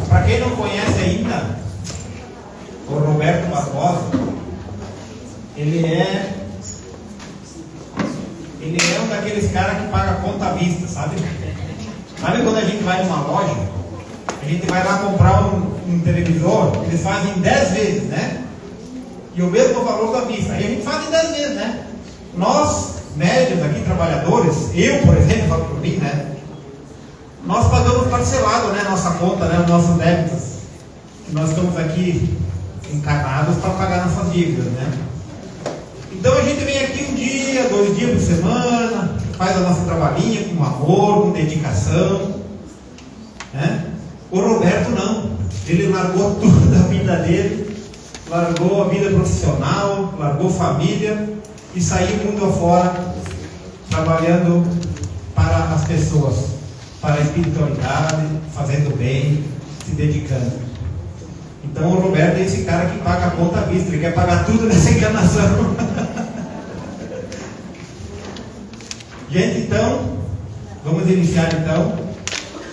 Para quem não conhece ainda, o Roberto Barbosa, ele é um daqueles caras que paga conta à vista, sabe? Sabe quando a gente vai numa loja, a gente vai lá comprar um televisor, eles fazem 10 vezes, né? E o mesmo valor da vista. Aí a gente faz em 10 vezes, né? Nós, médios aqui, trabalhadores, eu, por exemplo, falo por mim, né? Nós pagamos parcelado, né? Nossa conta, né? Os nossos débitos. Nós estamos aqui encarnados para pagar nossas dívidas, né? Então a gente vem aqui um dia, 2 dias por semana, faz a nossa trabalhinha com amor, com dedicação, né? O Roberto não. Ele largou tudo da vida dele, largou a vida profissional, largou família e saiu mundo afora trabalhando para as pessoas, para a espiritualidade, fazendo bem, se dedicando. Então o Roberto é esse cara que paga a conta à vista, ele quer pagar tudo nessa encarnação. Gente, então, vamos iniciar então,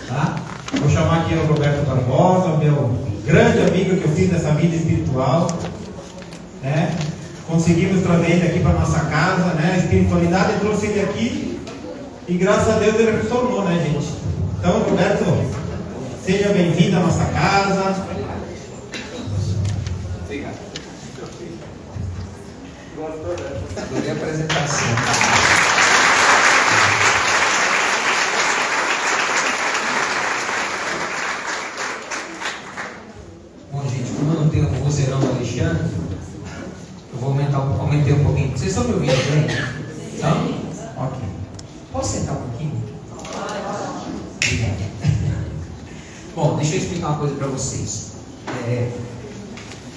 tá? Vou chamar aqui o Roberto Barbosa, meu grande amigo que eu fiz nessa vida espiritual, né? Conseguimos trazer ele aqui para nossa casa, né? A espiritualidade trouxe ele aqui e graças a Deus ele retornou, né, gente? Então, Roberto, seja bem-vindo à nossa casa. Obrigado. Adorei a apresentação. Bom, gente, como eu não tenho o vozeirão do Alexandre, eu vou aumentei um pouquinho. Vocês estão me ouvindo bem? Estão? Ok. Posso sentar um pouquinho? Obrigado. Bom, deixa eu explicar uma coisa para vocês.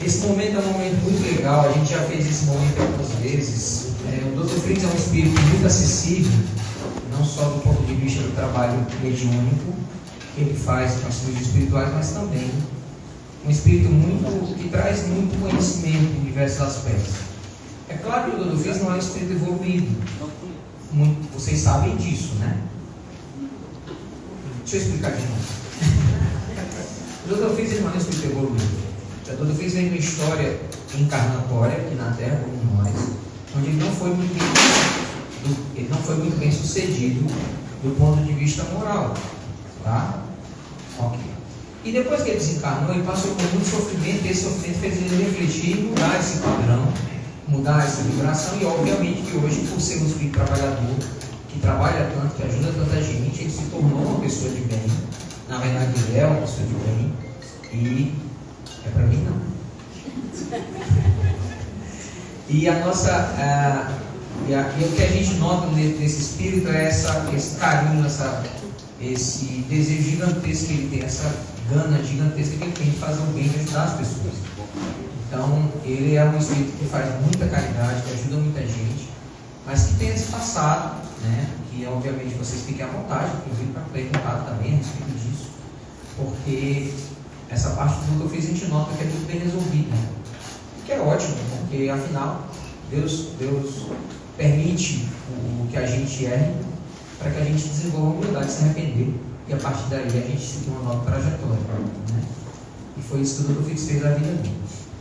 Esse momento é um momento muito legal, a gente já fez esse momento algumas vezes. O Dr. Fritz é um espírito muito acessível, não só do ponto de vista do trabalho mediúnico que ele faz com as coisas espirituais, mas também um espírito que traz muito conhecimento em diversos aspectos. É claro que o Dr. Fritz não é um espírito evoluído, vocês sabem disso, né? Deixa eu explicar de novo. O Dr. Fritz não é um espírito evoluído. O Dr. Fritz vem uma história encarnatória aqui na Terra, como nós, onde ele não foi muito bem sucedido do ponto de vista moral, tá? Ok. E depois que ele desencarnou, ele passou por muito sofrimento, e esse sofrimento fez ele refletir e mudar esse padrão, mudar essa vibração, e obviamente que hoje, por ser um espírito trabalhador, que trabalha tanto, que ajuda tanta gente, ele se tornou uma pessoa de bem. Na verdade, ele é uma pessoa de bem, e é para mim não. E a nossa, e o que a gente nota nesse espírito é esse carinho, esse desejo gigantesco que ele tem, essa gana gigantesca que ele tem de fazer o bem, de ajudar as pessoas. Então, ele é um espírito que faz muita caridade, que ajuda muita gente, mas que tem esse passado, né? Que obviamente vocês fiquem à vontade, inclusive para perguntar também a respeito disso, porque essa parte do que eu fiz a gente nota que é muito bem resolvida, que é ótimo, porque afinal Deus permite o que a gente erre para que a gente desenvolva a humildade de se arrepender, e a partir daí a gente seguir uma nova trajetória, né? E foi isso que o Dr. Fritz fez a vida dele.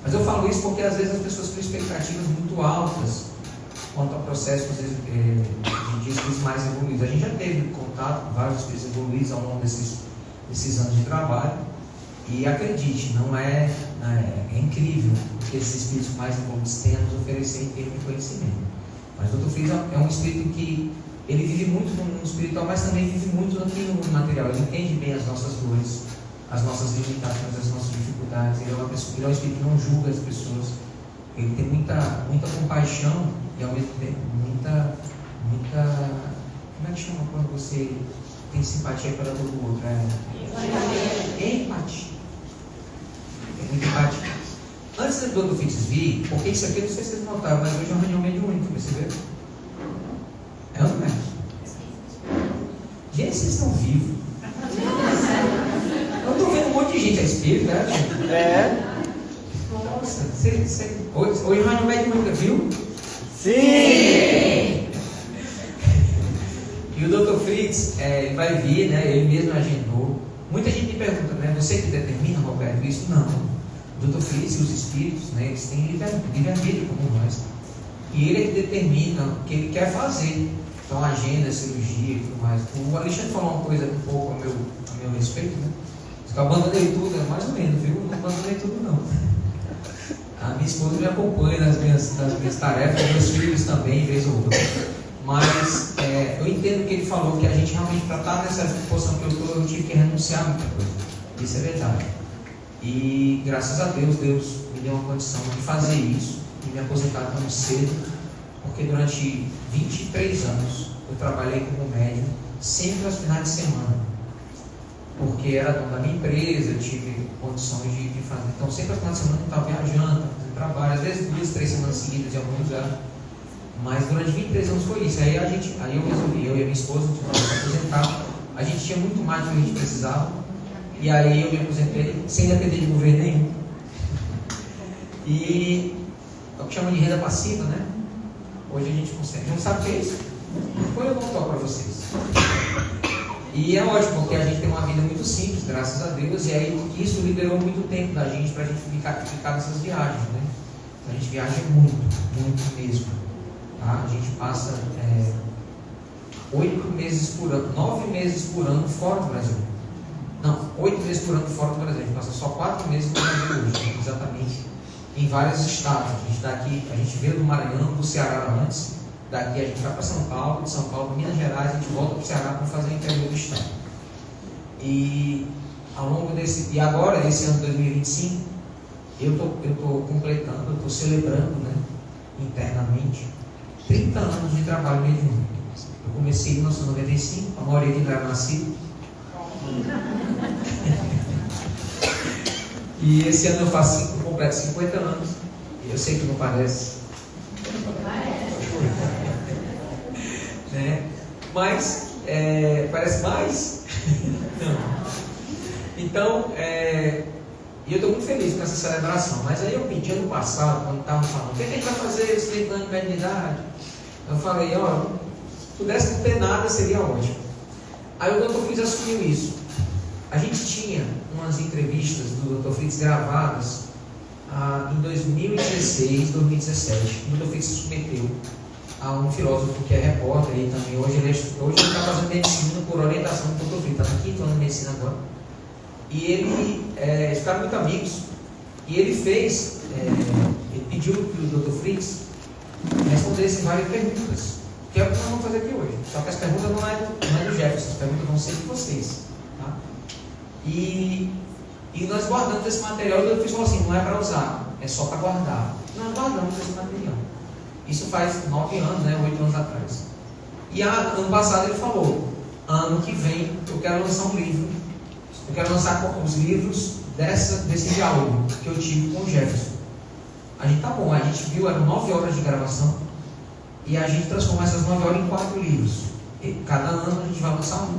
Mas eu falo isso porque às vezes as pessoas têm expectativas muito altas quanto a processos de espíritos mais evoluídos. A gente já teve contato com vários espíritos evoluídos ao longo desses anos de trabalho. E acredite, é incrível o que esses espíritos mais evoluídos têm a nos oferecer em termos de conhecimento. Mas o Dr. Fritz é um espírito que ele vive muito no espiritual, mas também vive muito aqui no material. Ele entende bem as nossas dores, as nossas limitações, as nossas dificuldades. Ele é um espírito que não julga as pessoas. Ele tem muita compaixão e ao mesmo tempo muita como é que chama quando você tem simpatia pela dor do outro? Empatia. É muito empático. Antes do Dr. Fritz vir, porque isso aqui eu não sei se vocês notaram, mas hoje é uma reunião mediúnica, perceberam? É ou não é? Gente, vocês estão vivos. Eu estou vendo um monte de gente a espírito, né? É. Nossa, hoje é uma reunião mediúnica, viu? Sim! E o Dr. Fritz, ele vai vir, né? Ele mesmo agendou Muita gente me pergunta, né? Você que determina, Roberto, isso? Não. O Dr. Fritz e os espíritos, né, eles têm livre-arbítrio como nós. E ele é que determina o que ele quer fazer. Então, agenda, cirurgia e tudo mais. O Alexandre falou uma coisa um pouco a meu respeito, né? Eu abandonei tudo, mais ou menos, viu? Não abandonei tudo, não. A minha esposa me acompanha nas minhas tarefas, meus filhos também, vez ou outra. Mas eu entendo que ele falou que a gente realmente, para estar nessa posição que eu estou, eu tive que renunciar a muita coisa. Isso é verdade. E graças a Deus, Deus me deu uma condição de fazer isso e me aposentar tão cedo, porque durante 23 anos eu trabalhei como médium, sempre aos finais de semana, porque era dono da minha empresa, eu tive condições de fazer. Então, sempre aos finais de semana eu estava viajando, fazendo trabalho, às vezes 2, 3 semanas seguidas em algum lugar. Mas durante 23 anos foi isso. Aí eu resolvi, eu e a minha esposa, nos aposentar. A gente tinha muito mais do que a gente precisava. E aí eu me aposentei sem depender de governo nenhum. E é o que chama de renda passiva, né? Hoje a gente consegue. Não sabe o que é isso? Depois eu vou contar para vocês. E é ótimo, porque a gente tem uma vida muito simples, graças a Deus. E aí isso liberou muito tempo da gente para a gente ficar nessas viagens, né? A gente viaja muito, muito mesmo. Tá? A gente passa 8 meses por ano, 9 meses por ano fora do Brasil. Não, 8 meses por ano fora do Brasil. A gente passa só 4 meses no Brasil hoje, exatamente, em vários estados. A gente veio do Maranhão, do Ceará antes. Daqui a gente vai para São Paulo, de São Paulo para Minas Gerais, a gente volta para o Ceará para fazer o interior do estado. E ao longo e agora, esse ano de 2025, eu estou completando, eu estou celebrando, né, internamente, 30 anos de trabalho mediúnico. Eu comecei em 1995, a maioria aqui não era nascido. E esse ano eu completo 50 anos. Eu sei que não parece. Né? Mas parece mais. Não. Então, e eu estou muito feliz com essa celebração. Mas aí eu pedi ano passado, quando estavam falando, o que a gente vai fazer esse 30 anos de mediunidade? Eu falei, se pudesse não ter nada, seria ótimo. Aí o Dr. Fritz assumiu isso. A gente tinha umas entrevistas do Dr. Fritz gravadas em 2016, 2017. O Dr. Fritz se submeteu a um filósofo que é repórter e também hoje ele está fazendo medicina por orientação do Dr. Fritz, está no 5º ano de medicina agora. E eles ficaram muito amigos. E ele pediu que o Dr. Fritz respondesse várias perguntas, que é o que nós vamos fazer aqui hoje. Só que as perguntas não é do Jefferson, as perguntas vão ser de vocês. Tá? E nós guardamos esse material. E o Dr. Fritz falou assim: não é para usar, é só para guardar. Nós guardamos esse material. Isso faz 9 anos, né, 8 anos atrás. E ano passado ele falou: ano que vem eu quero lançar um livro. Eu quero lançar os livros desse diálogo que eu tive com o Jefferson. A gente bom, a gente viu, eram 9 horas de gravação. E a gente transformou essas 9 horas em 4 livros. E cada ano a gente vai lançar um,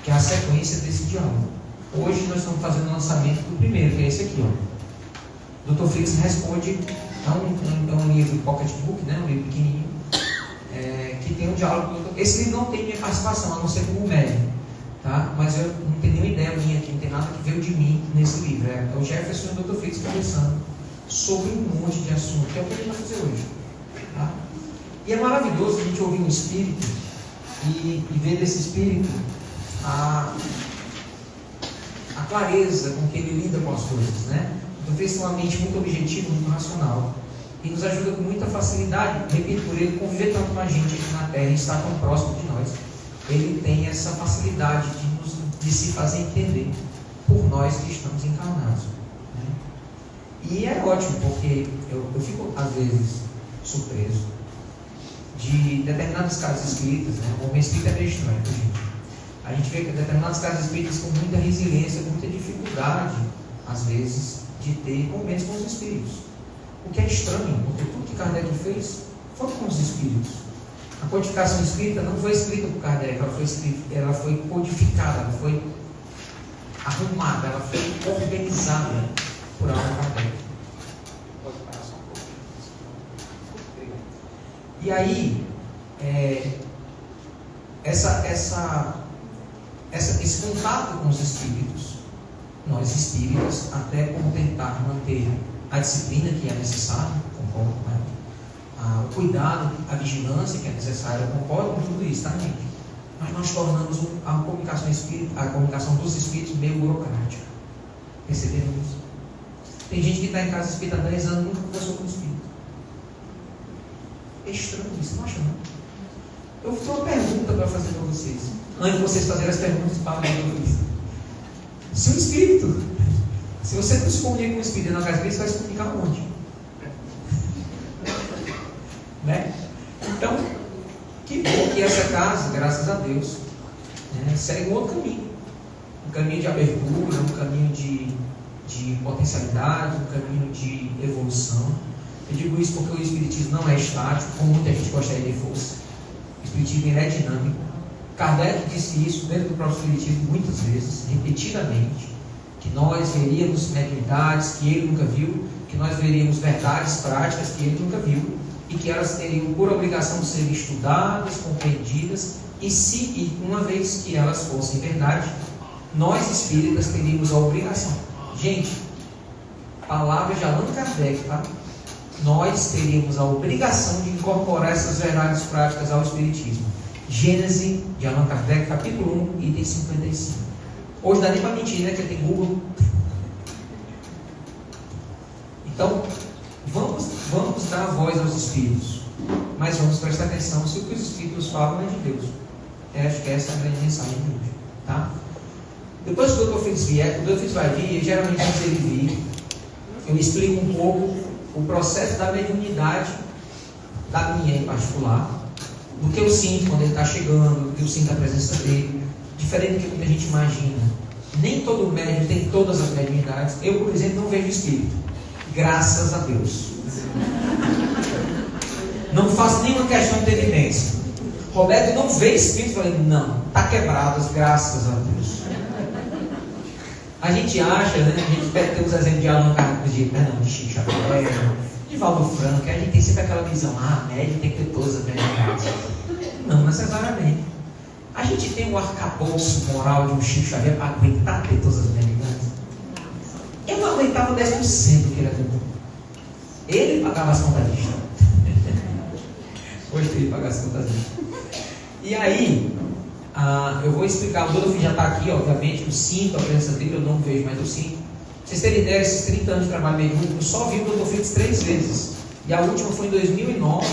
que é a sequência desse diálogo. Hoje nós estamos fazendo o lançamento do primeiro, que é esse aqui, ó. Dr. Fritz responde. É um livro pocket book, né? Um livro pequenininho, que tem um diálogo. Esse livro não tem minha participação, a não ser como médium, tá? Mas eu não tenho nenhuma ideia minha aqui, não tem nada que veio de mim nesse livro. É o Jefferson e o Dr. Fritz conversando sobre um monte de assunto, que é o que a gente vai fazer hoje, tá? E é maravilhoso a gente ouvir um espírito e ver desse espírito a clareza com que ele lida com as coisas, né? O Dr. Fritz tem uma mente muito objetiva, muito racional, e nos ajuda com muita facilidade. Repito, por ele conviver tanto com a gente aqui na Terra e estar tão próximo de nós, ele tem essa facilidade de se fazer entender por nós que estamos encarnados, né? E é ótimo, porque eu fico às vezes surpreso de determinadas casas espíritas, né? O movimento espírita é meio estranho, gente. A gente vê que determinadas casas espíritas com muita resiliência, com muita dificuldade, às vezes, de ter momentos com os espíritos. O que é estranho, porque tudo que Kardec fez foi com os espíritos. A codificação espírita não foi escrita por Kardec, ela foi codificada, ela foi arrumada, ela foi organizada por Allan Kardec. Pode parar só um pouco. E aí, essa esse contato com os espíritos, nós espíritas, até como tentar manter a disciplina que é necessária, concordo, né? O cuidado, a vigilância que é necessária, eu concordo com tudo isso, tá, gente? Mas nós tornamos a comunicação dos espíritos meio burocrática. Perceberam isso? Tem gente que está em casa espírita há 10 anos e nunca conversou com o espírito. É estranho isso, não acha não? Eu vou ter uma pergunta para fazer para vocês. Antes de vocês fazerem as perguntas para vocês. Se o espírito, se você não se comunica com o espírito na casa dele, você vai se comunicar onde? Né? Então, que bom que essa casa, graças a Deus, né, segue um outro caminho. Um caminho de abertura, um caminho de potencialidade, um caminho de evolução. Eu digo isso porque o Espiritismo não é estático, como muita gente gostaria que fosse. O Espiritismo é dinâmico. Kardec disse isso dentro do próprio Espiritismo muitas vezes, repetidamente, que nós veríamos mediunidades que ele nunca viu, que nós veríamos verdades práticas que ele nunca viu, e que elas teriam por obrigação de serem estudadas, compreendidas, e uma vez que elas fossem verdade, nós espíritas teríamos a obrigação. Gente, palavras de Allan Kardec, tá? Nós teríamos a obrigação de incorporar essas verdades práticas ao Espiritismo. Gênese de Allan Kardec, capítulo 1, item 55. Hoje dá nem para mentir, né? Que tem Google. Então, vamos dar voz aos Espíritos, mas vamos prestar atenção se o que os Espíritos falam é de Deus. Eu acho que essa é a grande mensagem de hoje, tá? Depois que o Dr. Fritz vier, o Dr. Fritz vai vir, e geralmente antes ele vir, eu explico um pouco o processo da mediunidade da minha em particular, do que eu sinto quando ele está chegando, do que eu sinto a presença dele, diferente do que muita gente imagina. Nem todo médium tem todas as mediunidades. Eu, por exemplo, não vejo espírito. Graças a Deus. Não faço nenhuma questão de evidência. Roberto não vê espírito. Falei, não, está quebrado, graças a Deus. A gente acha, né? A gente deve ter os exemplos de Allan Kardec, de Chico Xavier, de Valdo Franco. A gente tem sempre aquela visão, médium tem que ter todas as mediunidades. Não necessariamente. A gente tem um arcabouço moral de um Chico Xavier para aguentar ter todas as mediunidades. Eu não aguentava 10% do que ele aguentou. Ele pagava as contas de chão. Gostei de pagar as contas de chão. E aí, eu vou explicar. O Rodolfo já está aqui, obviamente. Eu sinto a presença dele, eu não vejo, mas eu sinto. Vocês terem ideia, esses 30 anos de trabalho mediúnico, eu só vi o Dr. Fritz 3 vezes. E a última foi em 2009.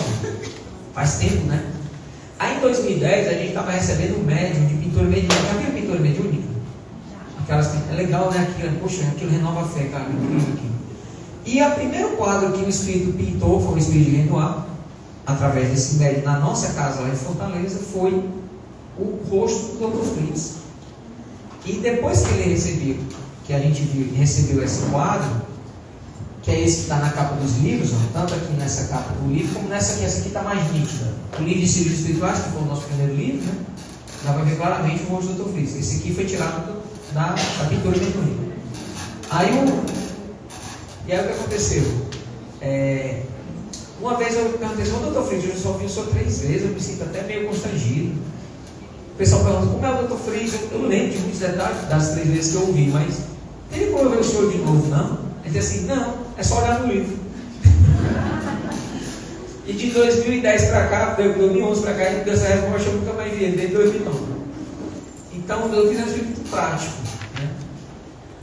Faz tempo, né? Aí em 2010 a gente estava recebendo um médium de pintura mediúnica. Já viu pintura mediúnica? É legal, né? Aquilo renova a fé, cara. E o primeiro quadro que o espírito pintou foi o espírito de Renoir, através desse médium na nossa casa lá em Fortaleza, foi o rosto do Dr. Fritz. E depois que ele recebeu, que a gente recebeu esse quadro, que é esse que está na capa dos livros, tanto aqui nessa capa do livro, como nessa aqui. Essa aqui está mais nítida. O livro de Círios Espirituais, que foi o nosso primeiro livro, né? Dá para ver claramente o rosto do Dr. Fritz. Esse aqui foi tirado da pintura mediúnica. E aí o que aconteceu? Uma vez eu perguntei assim, Dr. Fritz, eu só vi o senhor 3 vezes, eu me sinto até meio constrangido. O pessoal pergunta, como é o Dr. Fritz? Eu lembro de muitos detalhes das 3 vezes que eu ouvi, mas tem como eu ver o senhor de novo, não? Ele disse assim, não, é só olhar no livro. E de 2010 para cá, 2011 para cá, ele deu essa resposta, eu nunca mais vi ele, desde 2009. Então, eu fiz um livro muito prático, né?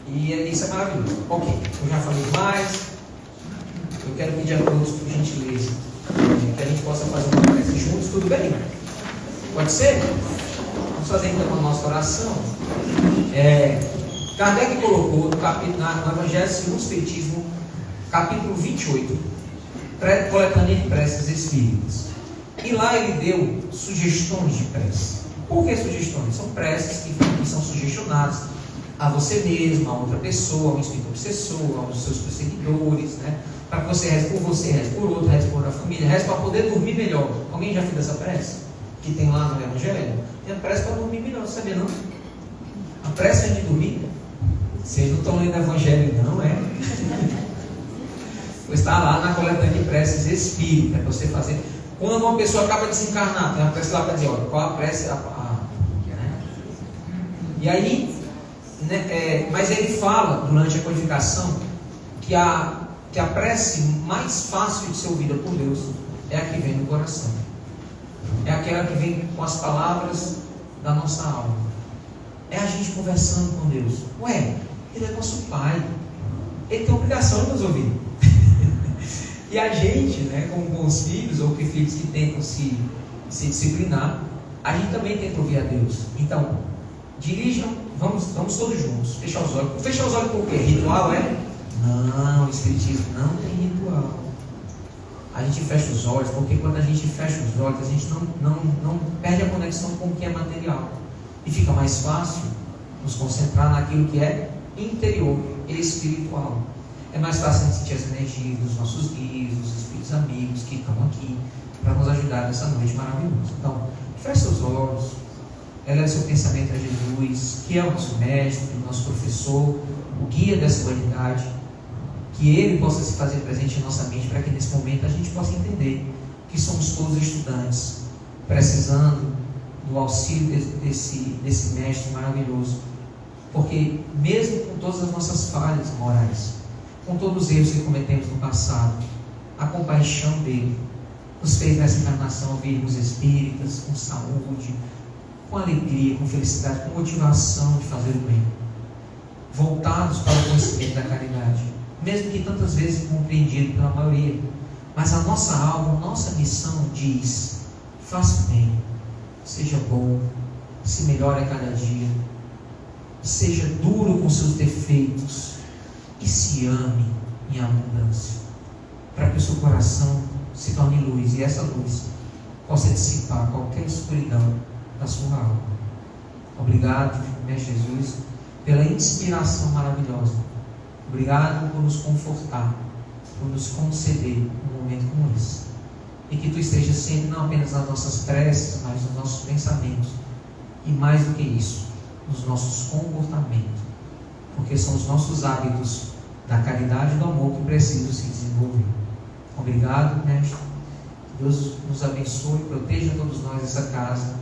E isso é maravilhoso. Ok, eu já falei mais. Eu quero pedir a todos, por gentileza, que a gente possa fazer uma prece juntos, tudo bem? Pode ser? Vamos fazer então a nossa oração. Kardec colocou no Evangelho segundo o Espiritismo, capítulo 28, coletânea de preces espíritas. E lá ele deu sugestões de prece. Por que sugestões? São preces que são sugestionadas a você mesmo, a outra pessoa, a um espírito obsessor, aos seus perseguidores, né? Para que você reze por você, reze por outro, reze por a família, reze para poder dormir melhor. Alguém já fez essa prece? Que tem lá no Evangelho? Tem a prece para dormir melhor, sabia não? A prece é de dormir? Vocês não estão lendo o Evangelho, não é? Está lá na coletânea de preces espírita, para você fazer. Quando uma pessoa acaba de desencarnar, tem uma prece lá para dizer, olha, qual a prece? E aí, né, mas ele fala durante a codificação que a prece mais fácil de ser ouvida por Deus é a que vem do coração, é aquela que vem com as palavras da nossa alma, é a gente conversando com Deus. Ué, Ele é nosso Pai, Ele tem a obrigação de nos ouvir. E a gente, né, como bons filhos, ou que filhos que tentam se disciplinar, a gente também tenta ouvir a Deus. Então, dirijam, vamos todos juntos, fechar os olhos. Fechar os olhos por quê? Ritual é? Não, o Espiritismo não tem ritual. A gente fecha os olhos, porque quando a gente fecha os olhos, a gente não perde a conexão com o que é material. E fica mais fácil nos concentrar naquilo que é interior, espiritual. É mais fácil a gente sentir as energias dos nossos guias, dos espíritos amigos que estão aqui para nos ajudar nessa noite maravilhosa. Então, feche seus olhos, eleve seu pensamento a Jesus, que é o nosso mestre, o nosso professor, o guia dessa humanidade, que Ele possa se fazer presente em nossa mente, para que nesse momento a gente possa entender que somos todos estudantes, precisando do auxílio desse mestre maravilhoso, porque mesmo com todas as nossas falhas morais, com todos os erros que cometemos no passado, a compaixão dele nos fez nessa encarnação virmos espíritas, com saúde, com alegria, com felicidade, com motivação de fazer o bem, voltados para o conhecimento da caridade, mesmo que tantas vezes incompreendido pela maioria. Mas a nossa alma, a nossa missão diz: faça o bem, seja bom, se melhore a cada dia, seja duro com seus defeitos e se ame em abundância, para que o seu coração se torne luz e essa luz possa dissipar qualquer escuridão da sua alma. Obrigado, Mestre Jesus, pela inspiração maravilhosa. Obrigado por nos confortar, por nos conceder um momento como esse. E que Tu estejas sempre não apenas nas nossas preces, mas nos nossos pensamentos. E mais do que isso, nos nossos comportamentos. Porque são os nossos hábitos da caridade e do amor que precisam se desenvolver. Obrigado, Mestre. Deus nos abençoe, proteja todos nós essa casa.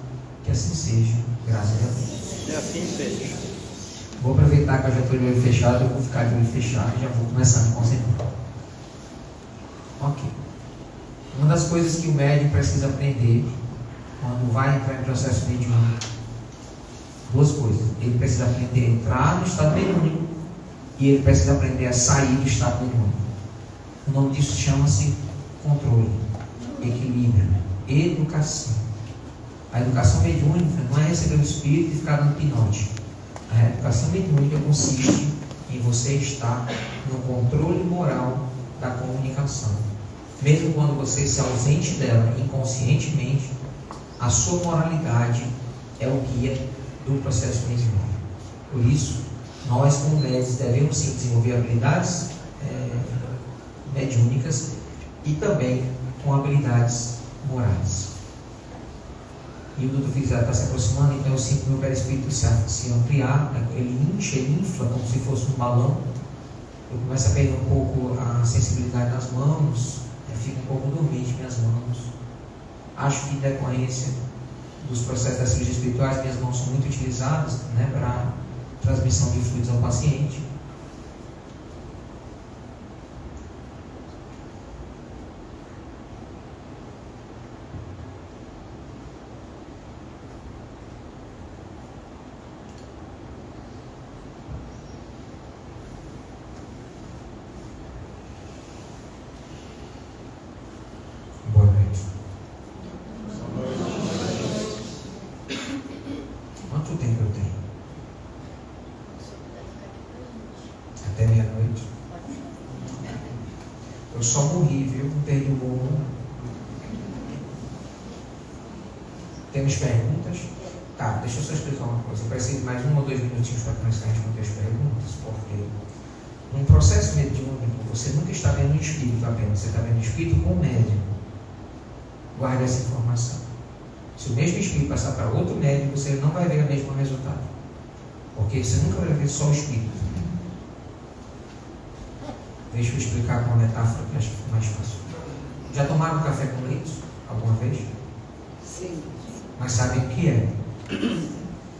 Que assim seja. Graças a Deus. E assim seja. Vou aproveitar que eu já estou de olho fechado, eu vou ficar de olho fechado e já vou começar a me concentrar. Ok. Uma das coisas que o médium precisa aprender quando vai entrar em processo mediúnico, duas coisas. Ele precisa aprender a entrar no estado mediúnico e ele precisa aprender a sair do estado mediúnico. O nome disso chama-se controle, equilíbrio, educação. A educação mediúnica não é receber o espírito e ficar dando pinote. A educação mediúnica consiste em você estar no controle moral da comunicação. Mesmo quando você se ausente dela inconscientemente, a sua moralidade é o guia do processo mediúnico. Por isso, nós como médiuns devemos sim desenvolver habilidades mediúnicas e também com habilidades morais. E o Doutor Feliz está se aproximando, então eu sinto meu perispírito se ampliar, ele incha, ele infla como se fosse um balão. Eu começo a perder um pouco a sensibilidade nas mãos, fico um pouco dormente minhas mãos. Acho que em decorrência dos processos das cirurgias espirituais, minhas mãos são muito utilizadas, né, para transmissão de fluidos ao paciente. Quanto tempo eu tenho? Até meia-noite. Eu só morri, viu? Não perdi o bolo. Temos perguntas? Tá, deixa eu só explicar uma coisa. Eu preciso de mais 1 ou 2 minutinhos para começar a responder as perguntas, porque num processo mediúnico, você nunca está vendo um espírito apenas, você está vendo um espírito com médium. Guarde essa informação. Se o mesmo espírito passar para outro médium, você não vai ver o mesmo resultado. Porque você nunca vai ver só o espírito. Deixa eu explicar com uma metáfora que acho que fica mais fácil. Já tomaram café com leite alguma vez? Sim. Mas sabem o que é?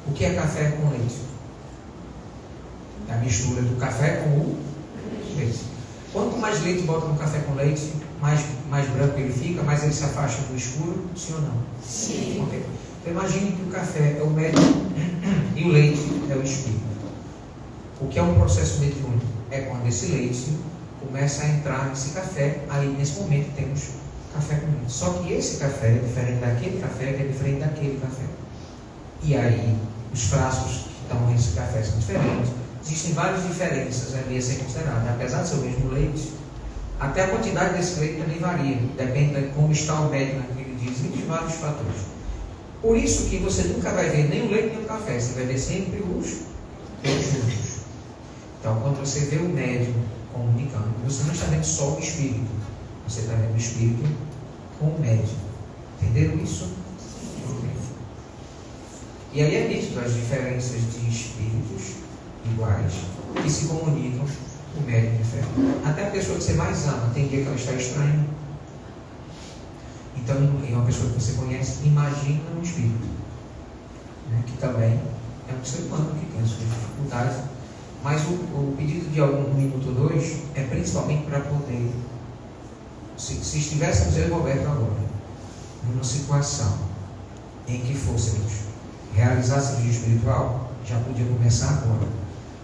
O que é café com leite? É a mistura do café com o leite. Quanto mais leite bota no café com leite, mais branco ele fica, mais ele se afasta do escuro, sim ou não? Sim. Okay. Então imagine que o café é o médium e o leite é o espírito. O que é um processo mediúnico? É quando esse leite começa a entrar nesse café, aí nesse momento temos café com leite. Só que esse café é diferente daquele café, que é diferente daquele café. E aí, os frascos que estão nesse café são diferentes. Existem várias diferenças ali a ser consideradas. Apesar de ser o mesmo leite, até a quantidade desse leite também varia. Depende de como está o médium naquele dia. Existem vários fatores. Por isso que você nunca vai ver nem o leite nem o café. Você vai ver sempre os juntos. Então, quando você vê o médium comunicando, você não está vendo só o espírito. Você está vendo o espírito com o médium. Entenderam isso? E aí é nítido as diferenças de espíritos iguais que se comunicam com o médium diferente. Até a pessoa que você mais ama, tem dia que ela está estranha. Então, em uma pessoa que você conhece, imagina um espírito, né, que também é um ser humano que tem as suas dificuldades. Mas o pedido de algum minuto ou dois é principalmente para poder, se estivéssemos eu e Roberto agora, numa situação em que fôssemos realizar cirurgia espiritual, já podia começar agora.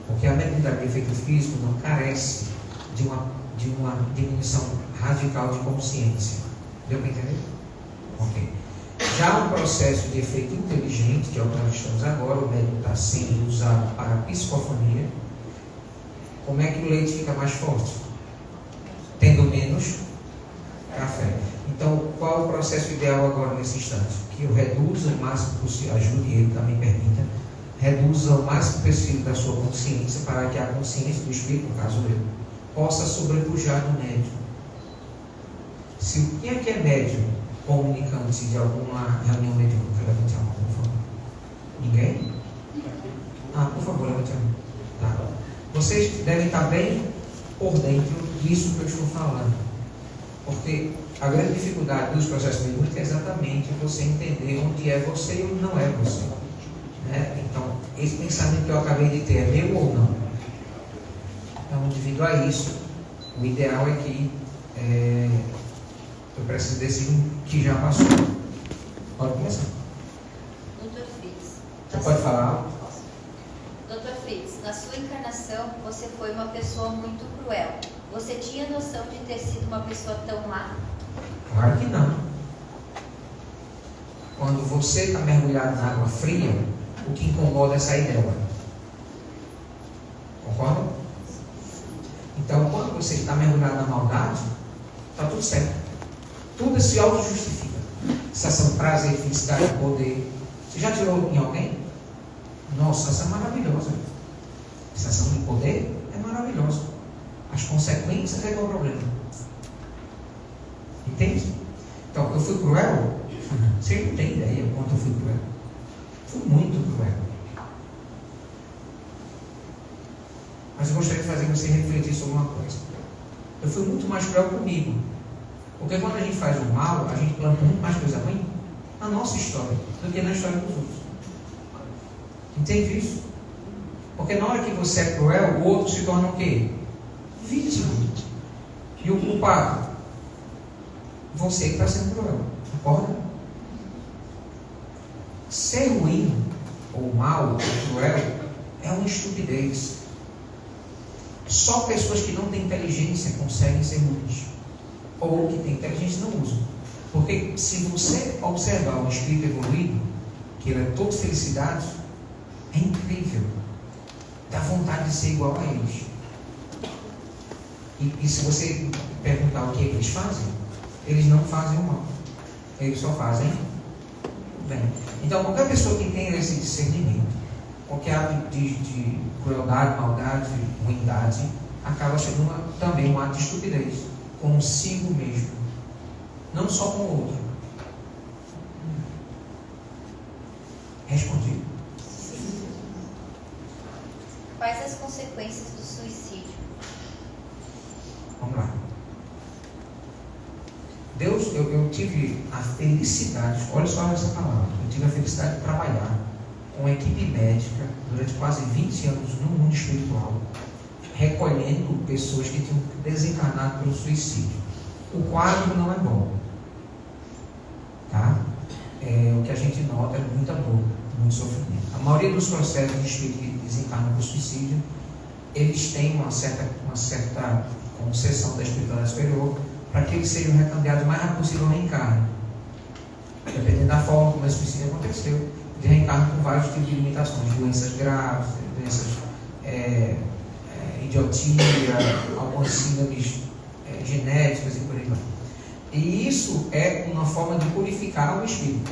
Porque a mediunidade de efeito físico não carece de uma diminuição radical de consciência. Deu para entender? Ok. Já um processo de efeito inteligente, que é o que nós estamos agora, o médium está sendo usado para a psicofonia. Como é que o leite fica mais forte? Tendo menos café. Então, qual é o processo ideal agora nesse instante? Que eu reduza o máximo possível, ajude ele, também permita, reduza o máximo possível da sua consciência para que a consciência do espírito, no caso eu, possa sobrepujar do médium. Quem é que é médium comunicante de alguma reunião mediúnica? Levante a mão, por favor. Ninguém? Por favor, levante a mão. Tá. Vocês devem estar bem por dentro disso que eu estou falando. Porque a grande dificuldade dos processos mediúnicos é exatamente você entender onde é você e onde não é você. Né? Então, esse pensamento que eu acabei de ter é meu ou não? Então, devido a isso, o ideal é que eu preciso desse que já passou. Pode começar. Dr. Fritz. Você pode falar? Dr. Fritz, na sua encarnação, você foi uma pessoa muito cruel. Você tinha noção de ter sido uma pessoa tão má? Claro que não. Quando você está mergulhado na água fria, o que incomoda é sair dela. Concorda? Então, quando você está mergulhado na maldade, está tudo certo. Tudo se auto-justifica. Sensação de prazer, felicidade, poder. Você já tirou em alguém? Nossa, essa é maravilhosa. Sensação de poder é maravilhosa. As consequências é que é o problema. Entende? Então, eu fui cruel? Você não tem ideia quanto eu fui cruel. Fui muito cruel. Mas eu gostaria de fazer você refletir sobre uma coisa. Eu fui muito mais cruel comigo. Porque quando a gente faz o mal, a gente planta muito mais coisa ruim na nossa história do que na história dos outros. Entende isso? Porque na hora que você é cruel, o outro se torna o quê? Vítima. E o culpado? Você que está sendo cruel. Concorda? Ser ruim, ou mal, ou cruel, é uma estupidez. Só pessoas que não têm inteligência conseguem ser ruins. Ou que têm inteligência não usam. Porque se você observar um espírito evoluído, que ele é todo felicidade, é incrível. Dá vontade de ser igual a eles. E se você perguntar o que eles fazem, eles não fazem o mal. Eles só fazem o bem. Então, qualquer pessoa que tenha esse discernimento, qualquer ato de crueldade, maldade, ruindade, acaba sendo também um ato de estupidez. Consigo mesmo. Não só com o outro. Respondi. Quais as consequências do suicídio? Vamos lá. Deus, eu tive a felicidade, olha só essa palavra, eu tive a felicidade de trabalhar uma equipe médica durante quase 20 anos no mundo espiritual, recolhendo pessoas que tinham desencarnado pelo suicídio. O quadro não é bom, tá? O que a gente nota é muita dor, muito sofrimento. A maioria dos processos de espírito que desencarnam por suicídio, eles têm uma certa concessão da espiritualidade superior para que eles sejam recambiados o mais rápido possível ao reencarno. Dependendo da forma como esse suicídio aconteceu, de reencarno com vários tipos de limitações, doenças graves, doenças idiotia, algumas síndromes genéticas e por aí vai. E isso é uma forma de purificar o espírito.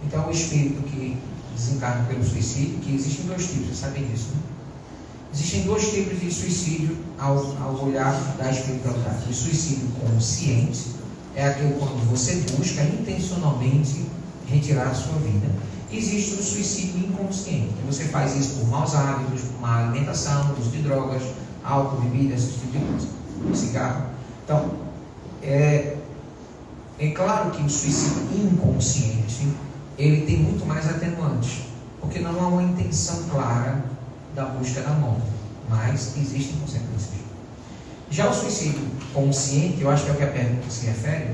Então, o espírito que desencarna pelo suicídio, que existem dois tipos, vocês sabem disso, né? Existem dois tipos de suicídio ao olhar da espiritualidade. O suicídio consciente é aquele quando você busca intencionalmente retirar a sua vida. Existe o suicídio inconsciente, que você faz isso por maus hábitos, por má alimentação, uso de drogas, álcool, bebida, esse tipo de coisa, cigarro. Então, é claro que o suicídio inconsciente, ele tem muito mais atenuantes, porque não há uma intenção clara da busca da morte, mas existem consequências. Já o suicídio consciente, eu acho que é o que a pergunta se refere,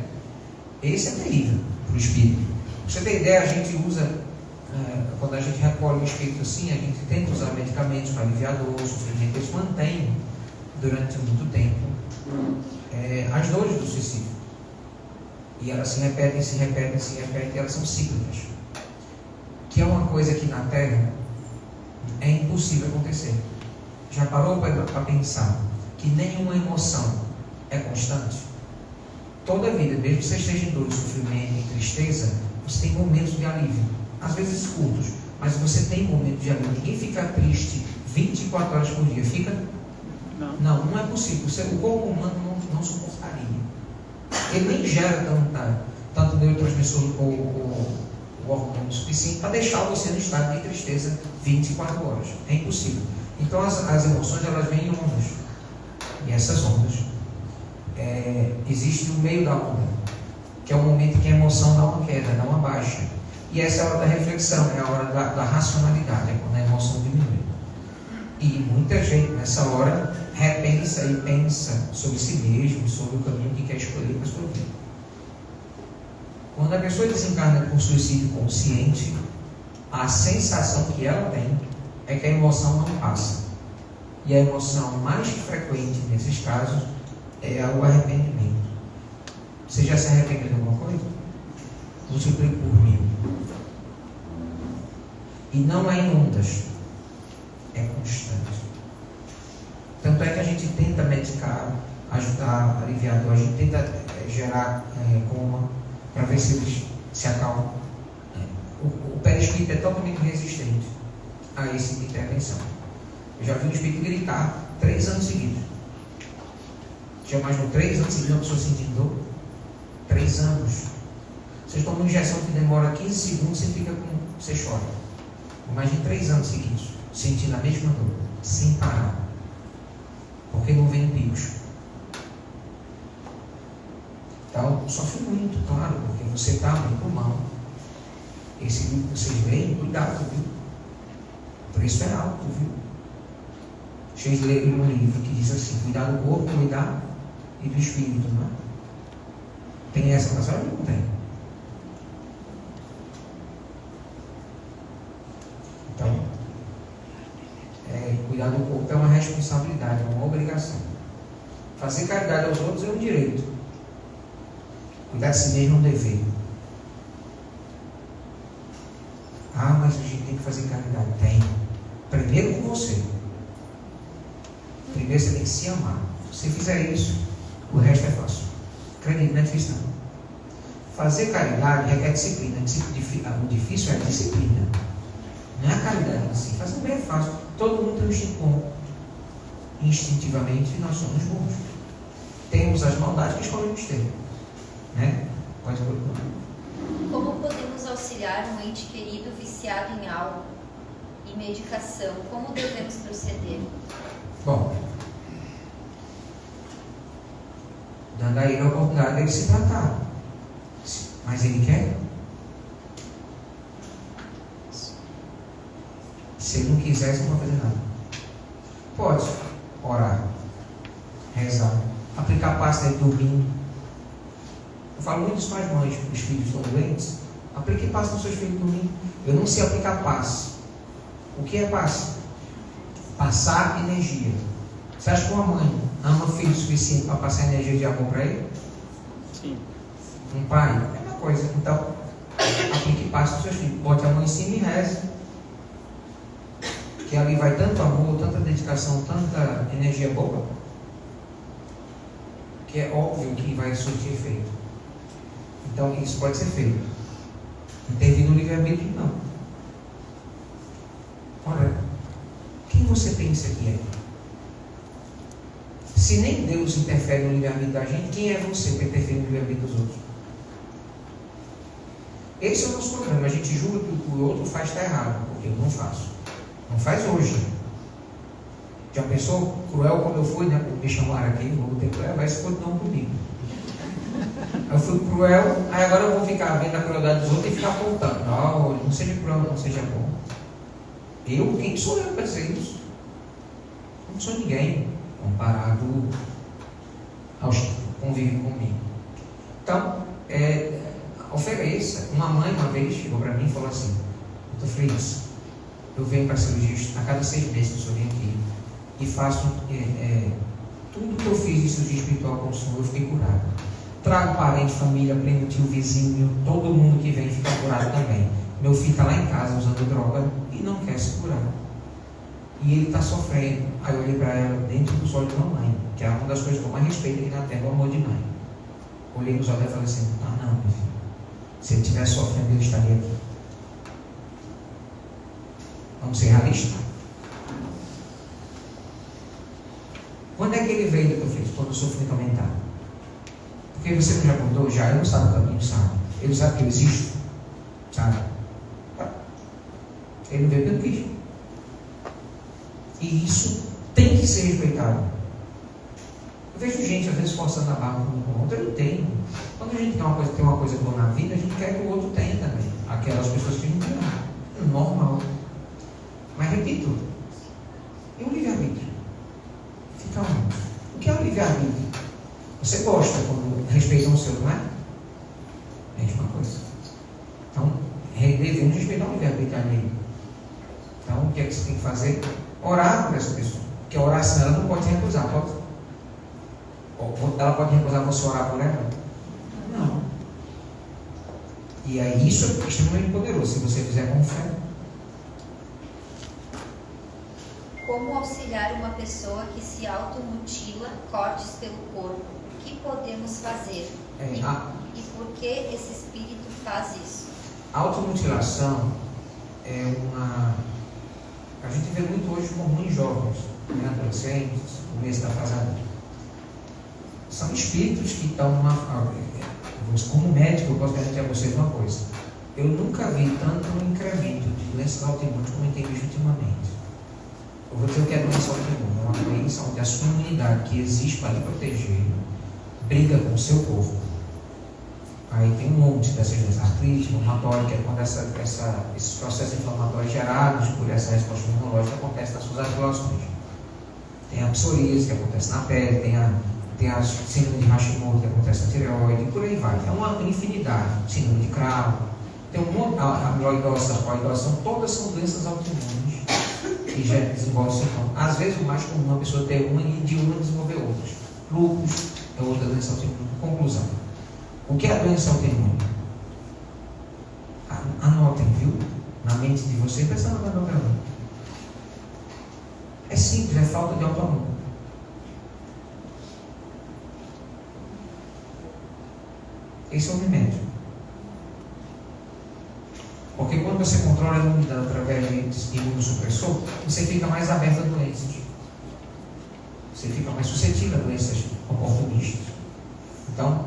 esse é terrível para o espírito. Pra você ter ideia, a gente usa, quando a gente recolhe o espírito assim, a gente tenta usar medicamentos para aliviar a dor, o sofrimento, eles mantêm durante muito tempo as dores do suicídio. E elas se repetem, e elas são cíclicas. Que é uma coisa que na Terra é impossível acontecer. Já parou para pensar que nenhuma emoção é constante? Toda a vida, mesmo que você esteja em dor, sofrimento e tristeza, você tem momentos de alívio. Às vezes curtos, mas você tem momentos de alívio. Ninguém fica triste 24 horas por dia. Fica? Não é possível. O corpo humano não suportaria. Ele nem gera tanto neurotransmissor ou hormônio suficiente para deixar você no estado de tristeza 24 horas. É impossível. Então as emoções, elas vêm em ondas. E essas ondas, existe o meio da onda, que é o momento em que a emoção dá uma queda, dá uma baixa. E essa é a hora da reflexão, é a hora da racionalidade, é quando a emoção diminui. E muita gente nessa hora repensa e pensa sobre si mesmo, sobre o caminho que quer escolher para a sua vida. Quando a pessoa desencarna com suicídio consciente, a sensação que ela tem é que a emoção não passa. E a emoção mais frequente nesses casos é o arrependimento. Você já se arrependeu de alguma coisa? Multiplique por 1000. E não é em ondas, é constante. Tanto é que a gente tenta medicar, ajudar, aliviar a dor, a gente tenta gerar coma, para ver se eles se acalmam. O perispírito é totalmente resistente a esse tipo de intervenção. Eu já vi um espírito gritar 3 anos seguidos. Já imaginou 3 anos seguidos uma pessoa sentindo dor? 3 anos. Vocês tomam uma injeção que demora 15 segundos, você chora. Imagine 3 anos seguidos, sentindo a mesma dor, sem parar. Porque não vem picos. Então, sofre muito, claro, porque você está no pulmão. Esse livro que vocês leem, cuidado, viu? O preço é alto, viu? Vocês leram um livro que diz assim: cuidar do corpo, cuidar e do espírito, não é? Tem essa passagem? Não tem. Então, cuidar do corpo é uma responsabilidade, é uma obrigação. Fazer caridade aos outros é um direito. Cuidar de si mesmo é um dever. Ah, mas a gente tem que fazer caridade. Tem. Primeiro com você. Primeiro você tem que se amar. Se você fizer isso, o resto é fácil. Acredito, não é difícil não. Fazer caridade requer disciplina. O difícil é a disciplina. Não é a caridade em si. Fazer bem é fácil. Todo mundo tem um instinto bom. Instintivamente nós somos bons. Temos as maldades que escolhemos ter. Né? Pode continuar. Como podemos auxiliar um ente querido viciado em álcool e medicação? Como devemos proceder? Bom, dando a ele a oportunidade de ele se tratar. Mas ele quer? Se ele não quiser, você não vai fazer nada. Pode orar, rezar, aplicar passe aí dormindo. Eu falo muito isso para as mães, os filhos estão doentes. Aplique passe nos seus filhos dormindo. Eu não sei aplicar passe. O que é passe? Passar energia. Você acha que uma mãe ama o filho o suficiente para passar energia de amor para ele? Sim. Um pai? É a mesma coisa. Então, aplique passe nos seus filhos. Bote a mão em cima e reze. Que ali vai tanto amor, tanta dedicação, tanta energia boa, que é óbvio que vai surtir efeito. Então, isso pode ser feito. Intervir no livre-arbítrio, não. Ora, quem você pensa que é? Se nem Deus interfere no livre-arbítrio da gente, quem é você para interferir no livre-arbítrio dos outros? Esse é o nosso problema. A gente julga que o outro faz está errado, porque eu não faço. Não faz hoje. Já pensou? Cruel como eu fui, né? Me chamaram aqui, vou ter cruel, vai se continuar comigo. Eu fui cruel, aí agora eu vou ficar vendo a crueldade dos outros e ficar apontando. Não seja cruel, não seja bom. Quem sou eu para dizer isso? Não sou ninguém comparado aos que convivem comigo. Então, ofereça. Uma mãe uma vez chegou para mim e falou assim: Dr. Fritz, eu venho para a cirurgia a cada 6 meses que o senhor vem aqui e faço tudo que eu fiz de cirurgia espiritual com o senhor, eu fiquei curado. Trago parente, família, primo, tio, vizinho, todo mundo que vem fica curado também. Meu filho está lá em casa usando droga e não quer se curar. E ele está sofrendo. Aí eu olhei para ela dentro dos olhos da mamãe, que é uma das coisas que eu mais respeito aqui na terra, o amor de mãe. Olhei nos olhos dela e falei assim: não, meu filho. Se ele estivesse sofrendo, ele estaria aqui. Vamos ser realistas. Quando é que ele veio, Dr. Fritz? Quando o sofrimento aumentar. Porque você me apontou já, ele não sabe o caminho, sabe? Ele sabe que eu existo, sabe? Ele não veio pelo quis. E isso tem que ser respeitado. Eu vejo gente às vezes forçando a barra um com o outro, eu não tenho. Quando a gente tem uma coisa boa na vida, a gente quer que o outro tenha também. Aquelas pessoas que não têm nada. É normal. Mas repito, e o livre-arbítrio? Fica onde? O que é o livre-arbítrio? Você gosta quando respeitam o seu, não é? É a mesma coisa. Então, devemos respeitar o livre-arbítrio alheio. Então, o que é que você tem que fazer? Orar por essa pessoa. Porque a oração ela não pode recusar, pode? Ela pode recusar você orar por ela? Não. E aí isso é extremamente poderoso, se você fizer com fé. Como auxiliar uma pessoa que se automutila cortes pelo corpo? O que podemos fazer? E por que esse espírito faz isso? A automutilação é uma... A gente vê muito hoje comum em jovens, né, adolescentes, no começo da fase adulta. São espíritos que estão como médico, eu posso garantir a vocês uma coisa. Eu nunca vi tanto um incremento de doenças autoimunes como eu tenho visto ultimamente. Eu vou dizer o que é doença autoimune. É uma doença onde a sua imunidade que existe para lhe proteger briga com o seu corpo. Aí tem um monte dessas doenças, artrite, inflamatória, que é quando esses processos inflamatórios gerados por essa resposta imunológica acontecem nas suas articulações. Tem a psoríase, que acontece na pele, tem a síndrome de Hashimoto, que acontece na tireoide, e por aí vai. É uma infinidade. Síndrome de Crohn, tem um monte, a amiloidose, a sarcoidose, todas são doenças autoimunes que já desenvolvem sintomas. Às vezes o mais comum é uma pessoa ter uma e de uma desenvolver outras. Lúpus é outra doença autoimune. Conclusão. O que é a doença autoimune? Anotem, viu? Na mente de você, pensando na novela. É simples, é falta de autoamor. Esse é o remédio. Porque quando você controla a imunidade através de imunossupressor, você fica mais aberto a doenças. Você fica mais suscetível a doenças oportunistas. Então,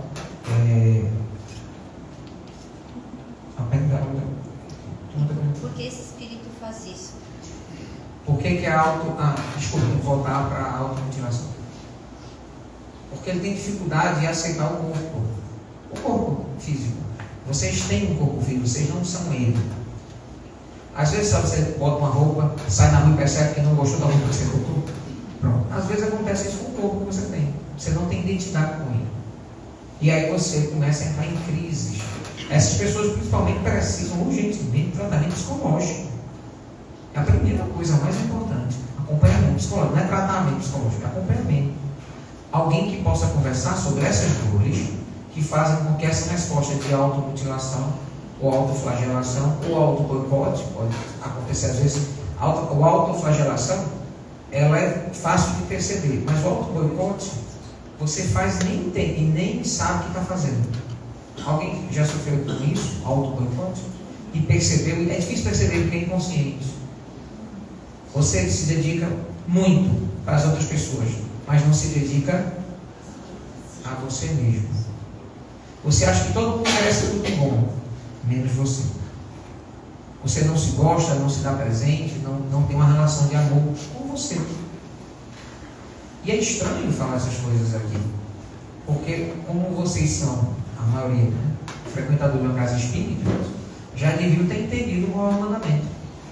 por que esse espírito faz isso? Por que desculpa, voltar para a automutilação. Porque ele tem dificuldade de aceitar o corpo físico. Vocês têm um corpo físico, vocês não são ele. Às vezes, sabe, você bota uma roupa, sai na rua e percebe que não gostou da roupa que você botou. Pronto. Às vezes acontece isso com o corpo que você tem. Você não tem identidade com ele. E aí você começa a entrar em crises. Essas pessoas principalmente precisam urgentemente de tratamento psicológico. É a primeira coisa mais importante. Acompanhamento psicológico. Não é tratamento psicológico, é acompanhamento. Alguém que possa conversar sobre essas dores que fazem com que essa resposta de automutilação ou autoflagelação ou autoboicote, pode acontecer às vezes, a autoflagelação, ela é fácil de perceber, mas o autoboicote, você faz e nem sabe o que está fazendo. Alguém já sofreu com isso, autoboicote, e percebeu, e é difícil perceber porque é inconsciente. Você se dedica muito para as outras pessoas, mas não se dedica a você mesmo. Você acha que todo mundo merece tudo bom, menos você. Você não se gosta, não se dá presente, não tem uma relação de amor com você. E é estranho falar essas coisas aqui, porque como vocês são, a maioria, né, frequentadores de uma casa espírita, já deviam ter entendido qual é o mandamento.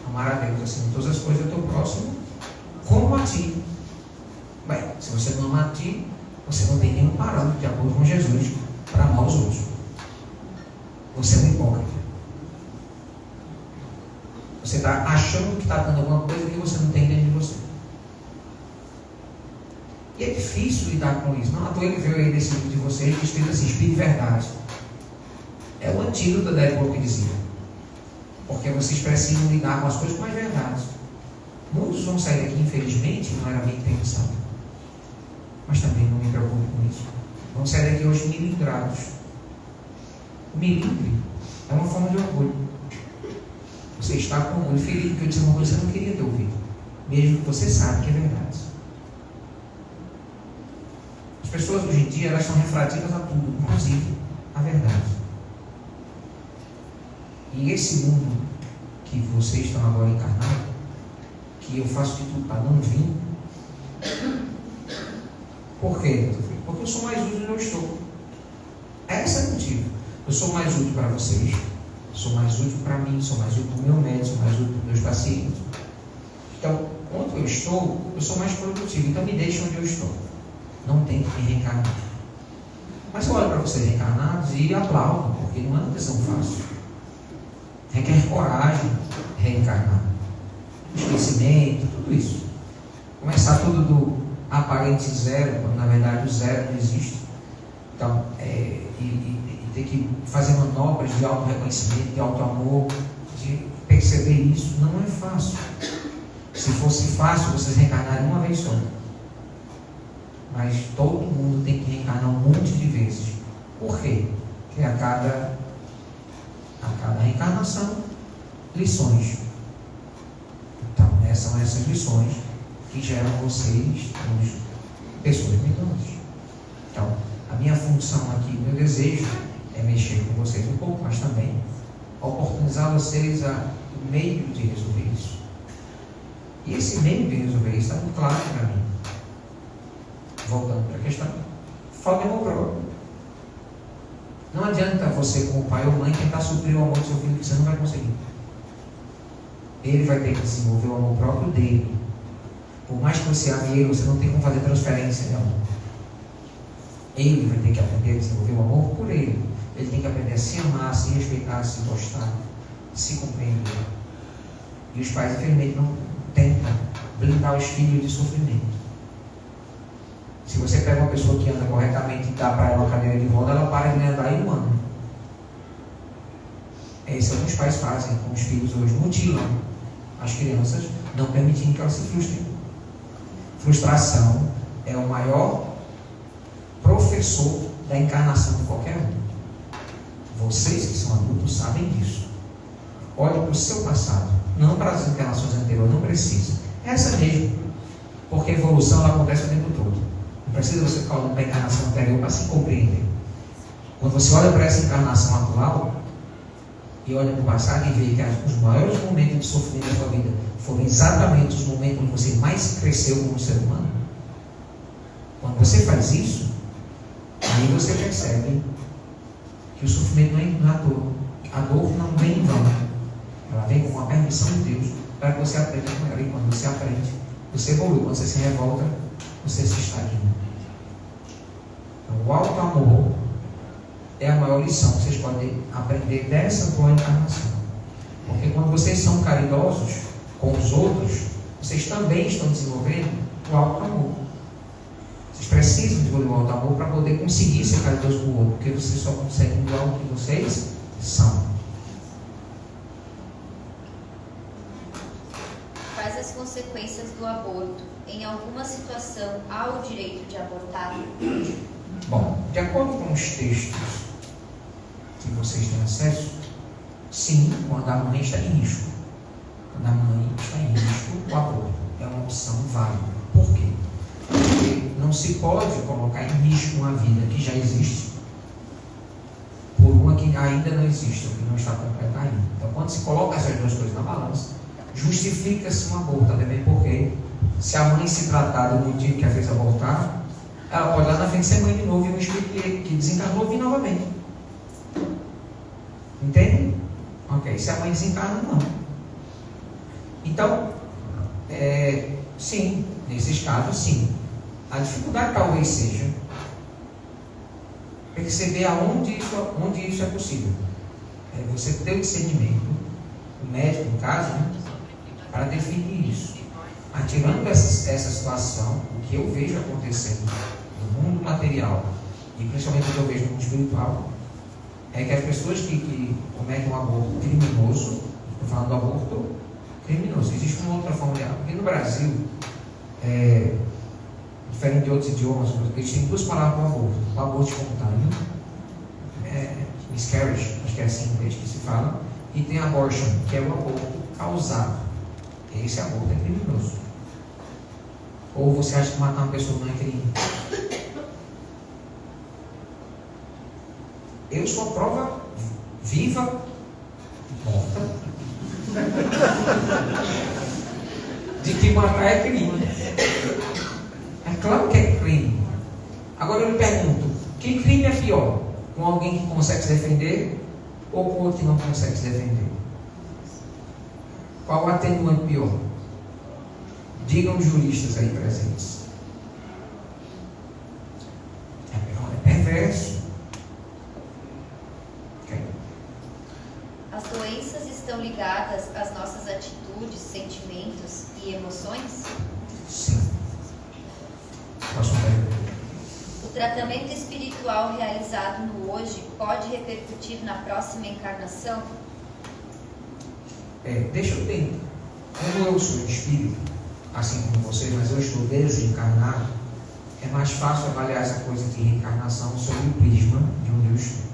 Amar a Deus acima de todas as coisas, eu estou próximo como a ti. Bem, se você não ama a ti, você não tem nenhum parâmetro de acordo com Jesus para amar os outros. Você é um hipócrita. Você está achando que está dando alguma coisa que você não tem dentro de você. E é difícil lidar com isso. Não, ele veio aí desse livro de vocês que escrito assim, Espírito e Verdade. É o antídoto da hipocrisia. Porque vocês precisam lidar com as coisas com as verdades. Muitos vão sair daqui, infelizmente, não era minha intenção. Mas também não me preocupo com isso. Vão sair daqui hoje milindrados. O milindre é uma forma de orgulho. Você está com orgulho ferido, porque eu disse uma coisa que você não queria ter ouvido. Mesmo que você sabe que é verdade. As pessoas hoje em dia, elas são refrativas a tudo, inclusive a verdade. E esse mundo que vocês estão agora encarnados, que eu faço de tudo para não vir. Por quê? Porque eu sou mais útil onde eu estou. Esse é o motivo. Eu sou mais útil para vocês, sou mais útil para mim, sou mais útil para o meu médico, sou mais útil para os meus pacientes. Então, onde eu estou, eu sou mais produtivo. Então, me deixe onde eu estou. Não tem que me reencarnar. Mas eu olho para vocês reencarnados e aplaudo, porque não é uma decisão fácil. Requer coragem reencarnar. Esquecimento, tudo isso. Começar tudo do aparente zero, quando na verdade o zero não existe. Então, e ter que fazer manobras de auto-reconhecimento, de auto-amor, de perceber isso, não é fácil. Se fosse fácil, vocês reencarnariam uma vez só. Mas todo mundo tem que reencarnar um monte de vezes. Por quê? Porque a cada reencarnação, lições. Então, são essas lições que geram vocês pessoas melhores. Então, a minha função aqui, meu desejo é mexer com vocês um pouco, mas também oportunizar vocês o meio de resolver isso. E esse meio de resolver isso está muito claro para mim. Voltando para a questão, falta amor próprio. Não adianta você, como pai ou mãe, tentar suprir o amor do seu filho, que você não vai conseguir. Ele vai ter que desenvolver o amor próprio dele. Por mais que você ame ele, você não tem como fazer transferência de amor. Ele vai ter que aprender a desenvolver o amor por ele. Ele tem que aprender a se amar, a se respeitar, a se gostar, a se compreender. E os pais, infelizmente, não tentam blindar os filhos de sofrimento. Se você pega uma pessoa que anda corretamente e dá para ela uma cadeira de roda, ela para de andar e não anda. É isso que alguns pais fazem com os filhos hoje. Mutilam as crianças, não permitindo que elas se frustrem. Frustração é o maior professor da encarnação de qualquer um. Vocês que são adultos sabem disso. Olhe para o seu passado, não para as encarnações anteriores, não precisa. Essa mesmo, porque a evolução ela acontece o tempo todo. Não precisa você ficar olhando para a encarnação anterior para se compreender. Quando você olha para essa encarnação atual e olha para o passado e vê que os maiores momentos de sofrimento da sua vida foram exatamente os momentos onde você mais cresceu como ser humano, quando você faz isso, aí você percebe que o sofrimento não é à toa. A dor não vem em vão. Ela vem com uma permissão de Deus para que você aprenda com ela. E quando você aprende, você evolui. Quando você se revolta, você se estagna. Então, o alto amor é a maior lição que vocês podem aprender dessa atual encarnação. Porque quando vocês são caridosos com os outros, vocês também estão desenvolvendo o alto amor. Vocês precisam desenvolver o alto amor para poder conseguir ser caridoso com o outro, porque vocês só conseguem mudar o que vocês são. Quais as consequências do aborto? Em alguma situação, há o direito de abortar? Bom, de acordo com os textos que vocês têm acesso, sim, quando a mãe está em risco. Quando a mãe está em risco, o aborto é uma opção válida. Por quê? Porque não se pode colocar em risco uma vida que já existe por uma que ainda não existe, ou que não está completa ainda. Então, quando se coloca essas duas coisas na balança, justifica-se um aborto, também porque se a mãe se tratar do motivo que a fez abortar, ela pode lá na frente ser mãe de novo e um espírito que desencarnou vir novamente. Entende? Ok, se a mãe desencarna, não. Então, sim, nesses casos, sim. A dificuldade talvez seja perceber onde isso é possível. Você ter o discernimento, o médico, no caso, né, para definir isso. Mas tirando essa situação, o que eu vejo acontecendo no mundo material, e principalmente o que eu vejo no mundo espiritual, é que as pessoas que cometem um aborto criminoso, estou falando do aborto criminoso, existe uma outra forma de aborto. Porque no Brasil, diferente de outros idiomas, eles têm duas palavras para o aborto: o aborto espontâneo, miscarriage, acho que é assim em inglês que se fala, e tem abortion, que é o aborto causado. Esse aborto é criminoso. Ou você acha que matar uma pessoa não é crime? Eu sou a prova viva, morta, de que matar é crime. É claro que é crime. Agora eu lhe pergunto, que crime é pior? Com alguém que consegue se defender ou com outro que não consegue se defender? Qual atenuante pior? Digam os juristas aí presentes. É perverso. Okay. As doenças estão ligadas às nossas atitudes, sentimentos e emoções? Sim. Próxima pergunta. O tratamento espiritual realizado no hoje pode repercutir na próxima encarnação? Deixa eu ter. Como eu sou espírito, assim como você, mas eu estou desencarnado, é mais fácil avaliar essa coisa de reencarnação sob o prisma de onde eu estou.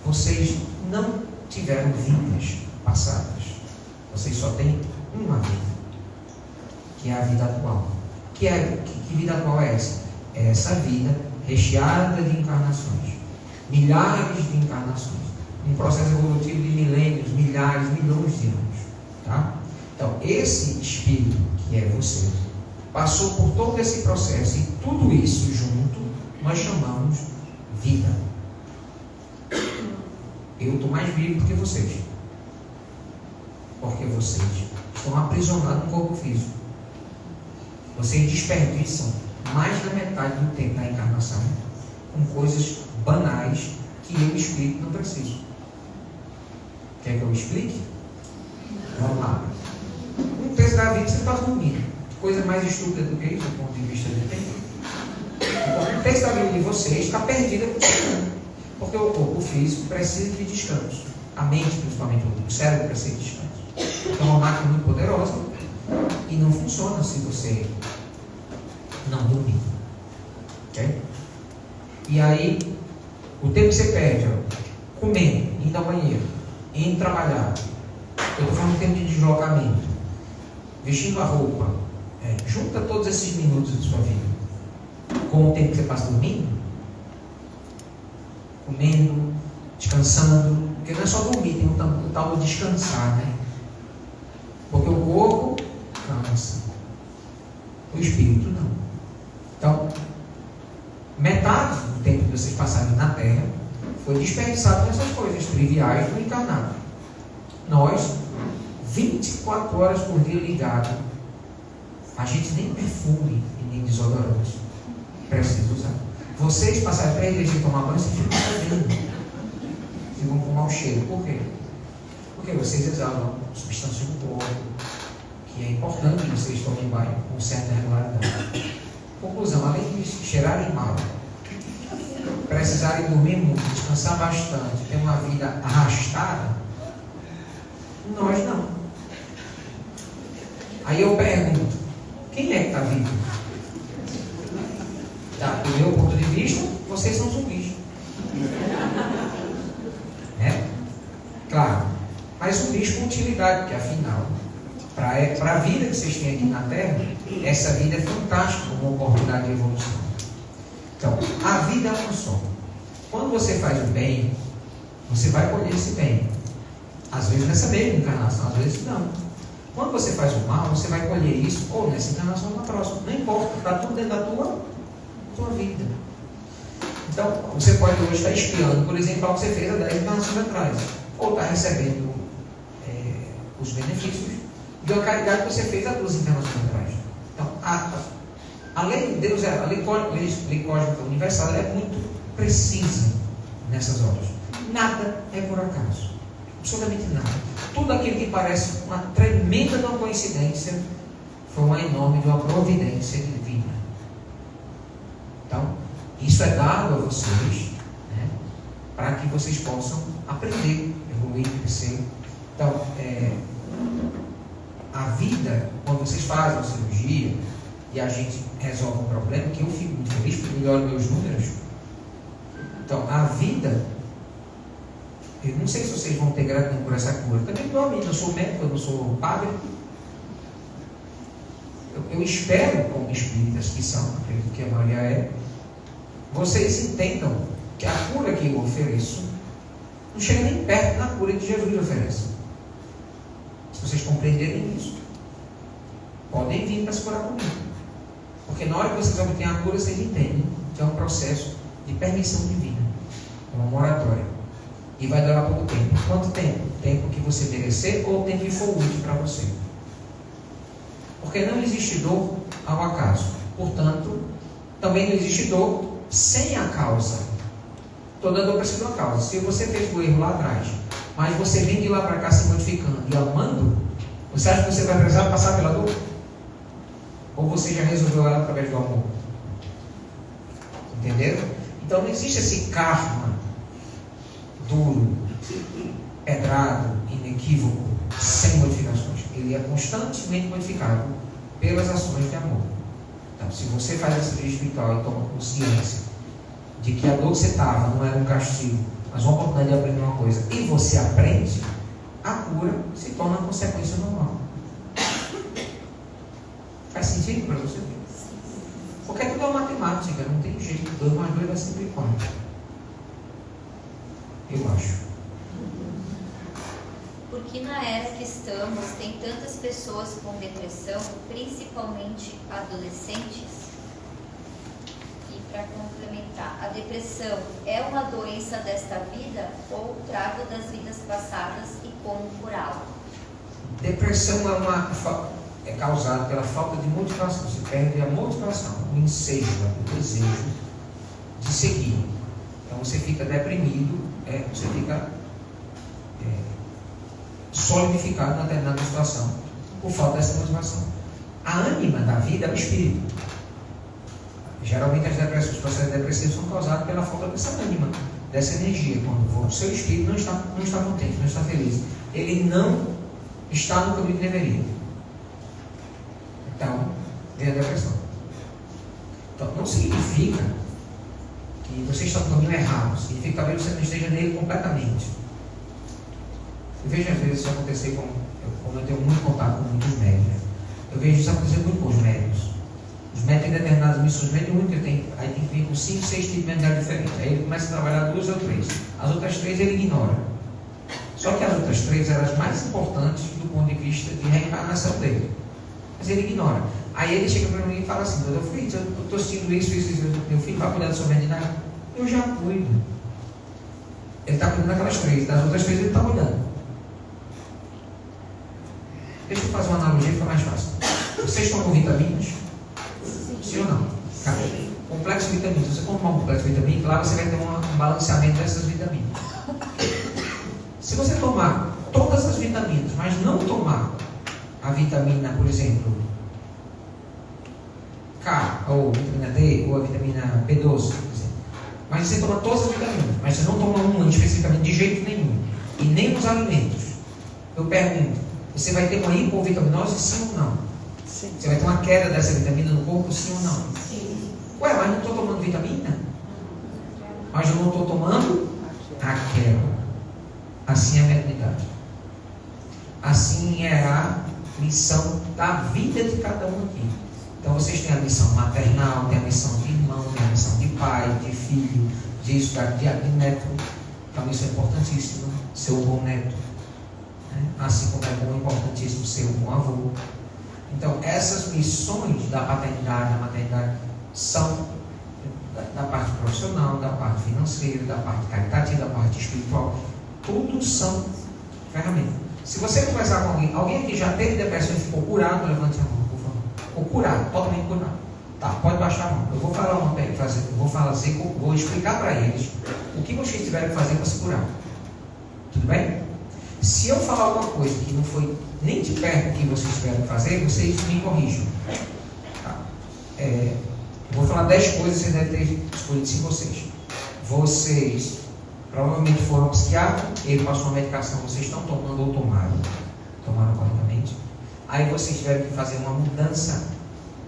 Vocês não tiveram vidas passadas. Vocês só têm uma vida, que é a vida atual. Que vida atual é essa? É essa vida recheada de encarnações. Milhares de encarnações. Um processo evolutivo de milênios, milhares, milhões de anos. Tá? Então, esse espírito que é você, passou por todo esse processo e tudo isso junto, nós chamamos vida. Eu estou mais vivo do que vocês. Porque vocês estão aprisionados no corpo físico. Vocês desperdiçam mais da metade do tempo da encarnação com coisas banais que eu, espírito, não preciso. Quer que eu explique? Vamos lá. Um terço da vida você está dormindo. Coisa mais estúpida do que isso, do ponto de vista de tempo. Então, um terço da vida de vocês está perdida por você. Porque o corpo físico precisa de descanso. A mente, principalmente, o cérebro precisa de descanso. Então, é uma máquina muito poderosa e não funciona se você não dormir. Ok? E aí, o tempo que você perde, comendo, indo ao banheiro, indo trabalhar, eu estou falando de tempo de deslocamento, vestindo a roupa, junta todos esses minutos da sua vida com o tempo que você passa dormindo, comendo, descansando, porque não é só dormir, tem um tal de descansar, né? Porque o corpo cansa, o espírito não. Então, metade do tempo que vocês passaram na Terra foi desperdiçado nessas coisas triviais do encarnado. Nós, 24 horas por dia ligado, a gente nem perfume e nem desodorante precisa usar. Vocês passarem para a igreja e tomar banho, vocês ficam sabendo. Ficam com mau cheiro. Por quê? Porque vocês exalam substâncias do corpo, que é importante que vocês tomem banho com certa regularidade. Conclusão, além de cheirarem mal, precisarem dormir muito, descansar bastante, ter uma vida arrastada, nós não. Aí eu pergunto, quem é que está vivo? Tá, do meu ponto de vista, vocês são zumbis. Claro, mas zumbis com utilidade, porque afinal, para a vida que vocês têm aqui na Terra, essa vida é fantástica, uma oportunidade de evolução. Então, a vida é uma só. Quando você faz o bem, você vai colher esse bem. Às vezes nessa mesma encarnação, às vezes não. Quando você faz o mal, você vai colher isso ou nessa encarnação ou na próxima. Não importa, está tudo dentro da tua vida. Então, você pode hoje estar espiando, por exemplo, algo que você fez há 10 encarnações atrás. Ou está recebendo os benefícios de uma caridade que você fez há 2 encarnações atrás. Então, a lei de Deus, a lei cósmica universal, é muito precisa nessas horas. Nada é por acaso. Absolutamente nada. Tudo aquilo que parece uma tremenda de uma coincidência foi uma enorme de uma providência divina. Então, isso é dado a vocês, né, para que vocês possam aprender, evoluir, crescer. Então, a vida, quando vocês fazem a cirurgia e a gente resolve um problema, que eu fico muito feliz porque melhoro meus números. Então, a vida, eu não sei se vocês vão ter gratidão por essa cura. Também não, eu não sou médico, eu não sou padre. Eu espero, como espíritas que são, acredito que a maioria é, vocês entendam que a cura que eu ofereço não chega nem perto da cura que Jesus oferece. Se vocês compreenderem isso, podem vir para se curar comigo. Porque na hora que vocês obtêm a cura, vocês entendem que é um processo de permissão divina, uma moratória. E vai durar pouco tempo. Quanto tempo? Tempo que você merecer ou tempo que for útil para você. Porque não existe dor ao acaso. Portanto, também não existe dor sem a causa. Toda dor precisa de uma causa. Se você fez o erro lá atrás, mas você vem de lá para cá se modificando e amando, você acha que você vai precisar passar pela dor? Ou você já resolveu ela através do amor? Entenderam? Então não existe esse karma duro, pedrado, inequívoco, sem modificações. Ele é constantemente modificado pelas ações de amor. Então, se você faz essa vida espiritual e toma consciência de que a dor que você estava não era um castigo, mas uma oportunidade de aprender uma coisa, e você aprende, a cura se torna a consequência normal. Faz sentido para você? Porque tudo é matemática, não tem jeito. 2 mais 2 vai sempre 4. Eu acho. Porque na era que estamos, tem tantas pessoas com depressão, principalmente adolescentes. E para complementar, a depressão é uma doença desta vida ou trago das vidas passadas e como curá-la? Depressão é causada pela falta de motivação. Você perde a motivação, o ensejo, o desejo de seguir. Então você fica deprimido, você fica solidificado na determinada situação por falta dessa motivação. A ânima da vida é o espírito. Geralmente as depressões, os processos depressivos são causados pela falta dessa ânima, dessa energia. Quando o seu espírito não está contente, não está feliz, ele não está no caminho que deveria. Então, vem a depressão. Então, não significa que você está no caminho errado, significa que talvez você não esteja nele completamente. Eu vejo às vezes isso acontecer, como eu tenho muito contato com muitos médios, eu vejo isso acontecer muito com os médios. Os médios têm determinadas missões mediúnicas, aí tem que vir com 5, 6 tipos de mediunidade diferentes. Aí ele começa a trabalhar 2 ou 3. As outras 3 ele ignora. Só que as outras 3 eram as mais importantes do ponto de vista de reencarnação dele. Mas ele ignora. Aí ele chega para mim e fala assim: eu estou assistindo isso, meu filho vai cuidar da sua mediunidade? Eu já cuido. Ele está cuidando daquelas 3, das outras 3 ele está cuidando. Deixa eu fazer uma analogia, fica mais fácil. Vocês tomam vitaminas? Sim ou não? Tá. Complexo vitamínico. Se você tomar um complexo vitamínico, lá você vai ter um balanceamento dessas vitaminas. Se você tomar todas as vitaminas, mas não tomar a vitamina, por exemplo, K, ou vitamina D, ou a vitamina B12, por exemplo, mas você toma todas as vitaminas, mas você não toma uma especificamente de jeito nenhum, e nem os alimentos, eu pergunto, você vai ter uma hipovitaminose, sim ou não? Sim. Você vai ter uma queda dessa vitamina no corpo, sim ou não? Sim. Ué, mas não estou tomando vitamina? Mas eu não estou tomando aquela. Assim é a mediunidade. Assim é a missão da vida de cada um aqui. Então vocês têm a missão maternal, tem a missão de irmão, tem a missão de pai, de filho, de estudar, de neto. Então isso é importantíssimo, ser um bom neto. Assim como é bom, importantíssimo ser um bom avô. Então essas missões da paternidade, da maternidade, são da parte profissional, da parte financeira, da parte caritativa, da parte espiritual. Tudo são ferramentas. Se você conversar com alguém que já teve depressão e ficou curado, levante a mão, por favor. Ficou curado, totalmente curado. Tá, pode baixar a mão. Eu vou falar vou explicar para eles o que vocês tiveram que fazer para se curar. Tudo bem? Se eu falar alguma coisa que não foi nem de perto que vocês tiveram que fazer, vocês me corrijam. Tá? Eu vou falar 10 coisas, vocês devem ter escolhido 5 ou 6. Vocês provavelmente foram ao psiquiatra, ele passou uma medicação, vocês estão tomando ou tomaram corretamente. Aí vocês tiveram que fazer uma mudança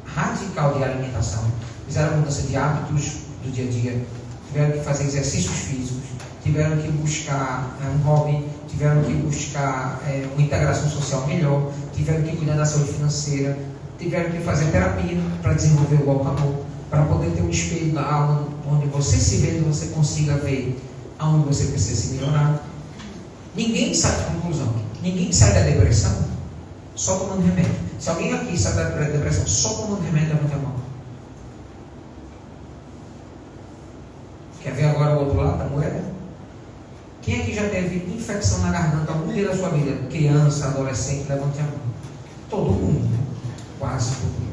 radical de alimentação, fizeram mudança de hábitos do dia a dia, tiveram que fazer exercícios físicos, tiveram que buscar um hobby, tiveram que buscar uma integração social melhor, tiveram que cuidar da saúde financeira, tiveram que fazer terapia para desenvolver o auto-amor, para poder ter um espelho da alma onde você se vê, você consiga ver aonde você precisa se melhorar. Ninguém sai da conclusão, ninguém sai da depressão só tomando remédio. Se alguém aqui sai da depressão só tomando remédio, levanta a mão. Quer ver agora o outro lado da moeda? Quem aqui já teve infecção na garganta algum dia da sua vida? Criança, adolescente, levante a mão. Todo mundo, quase todo mundo.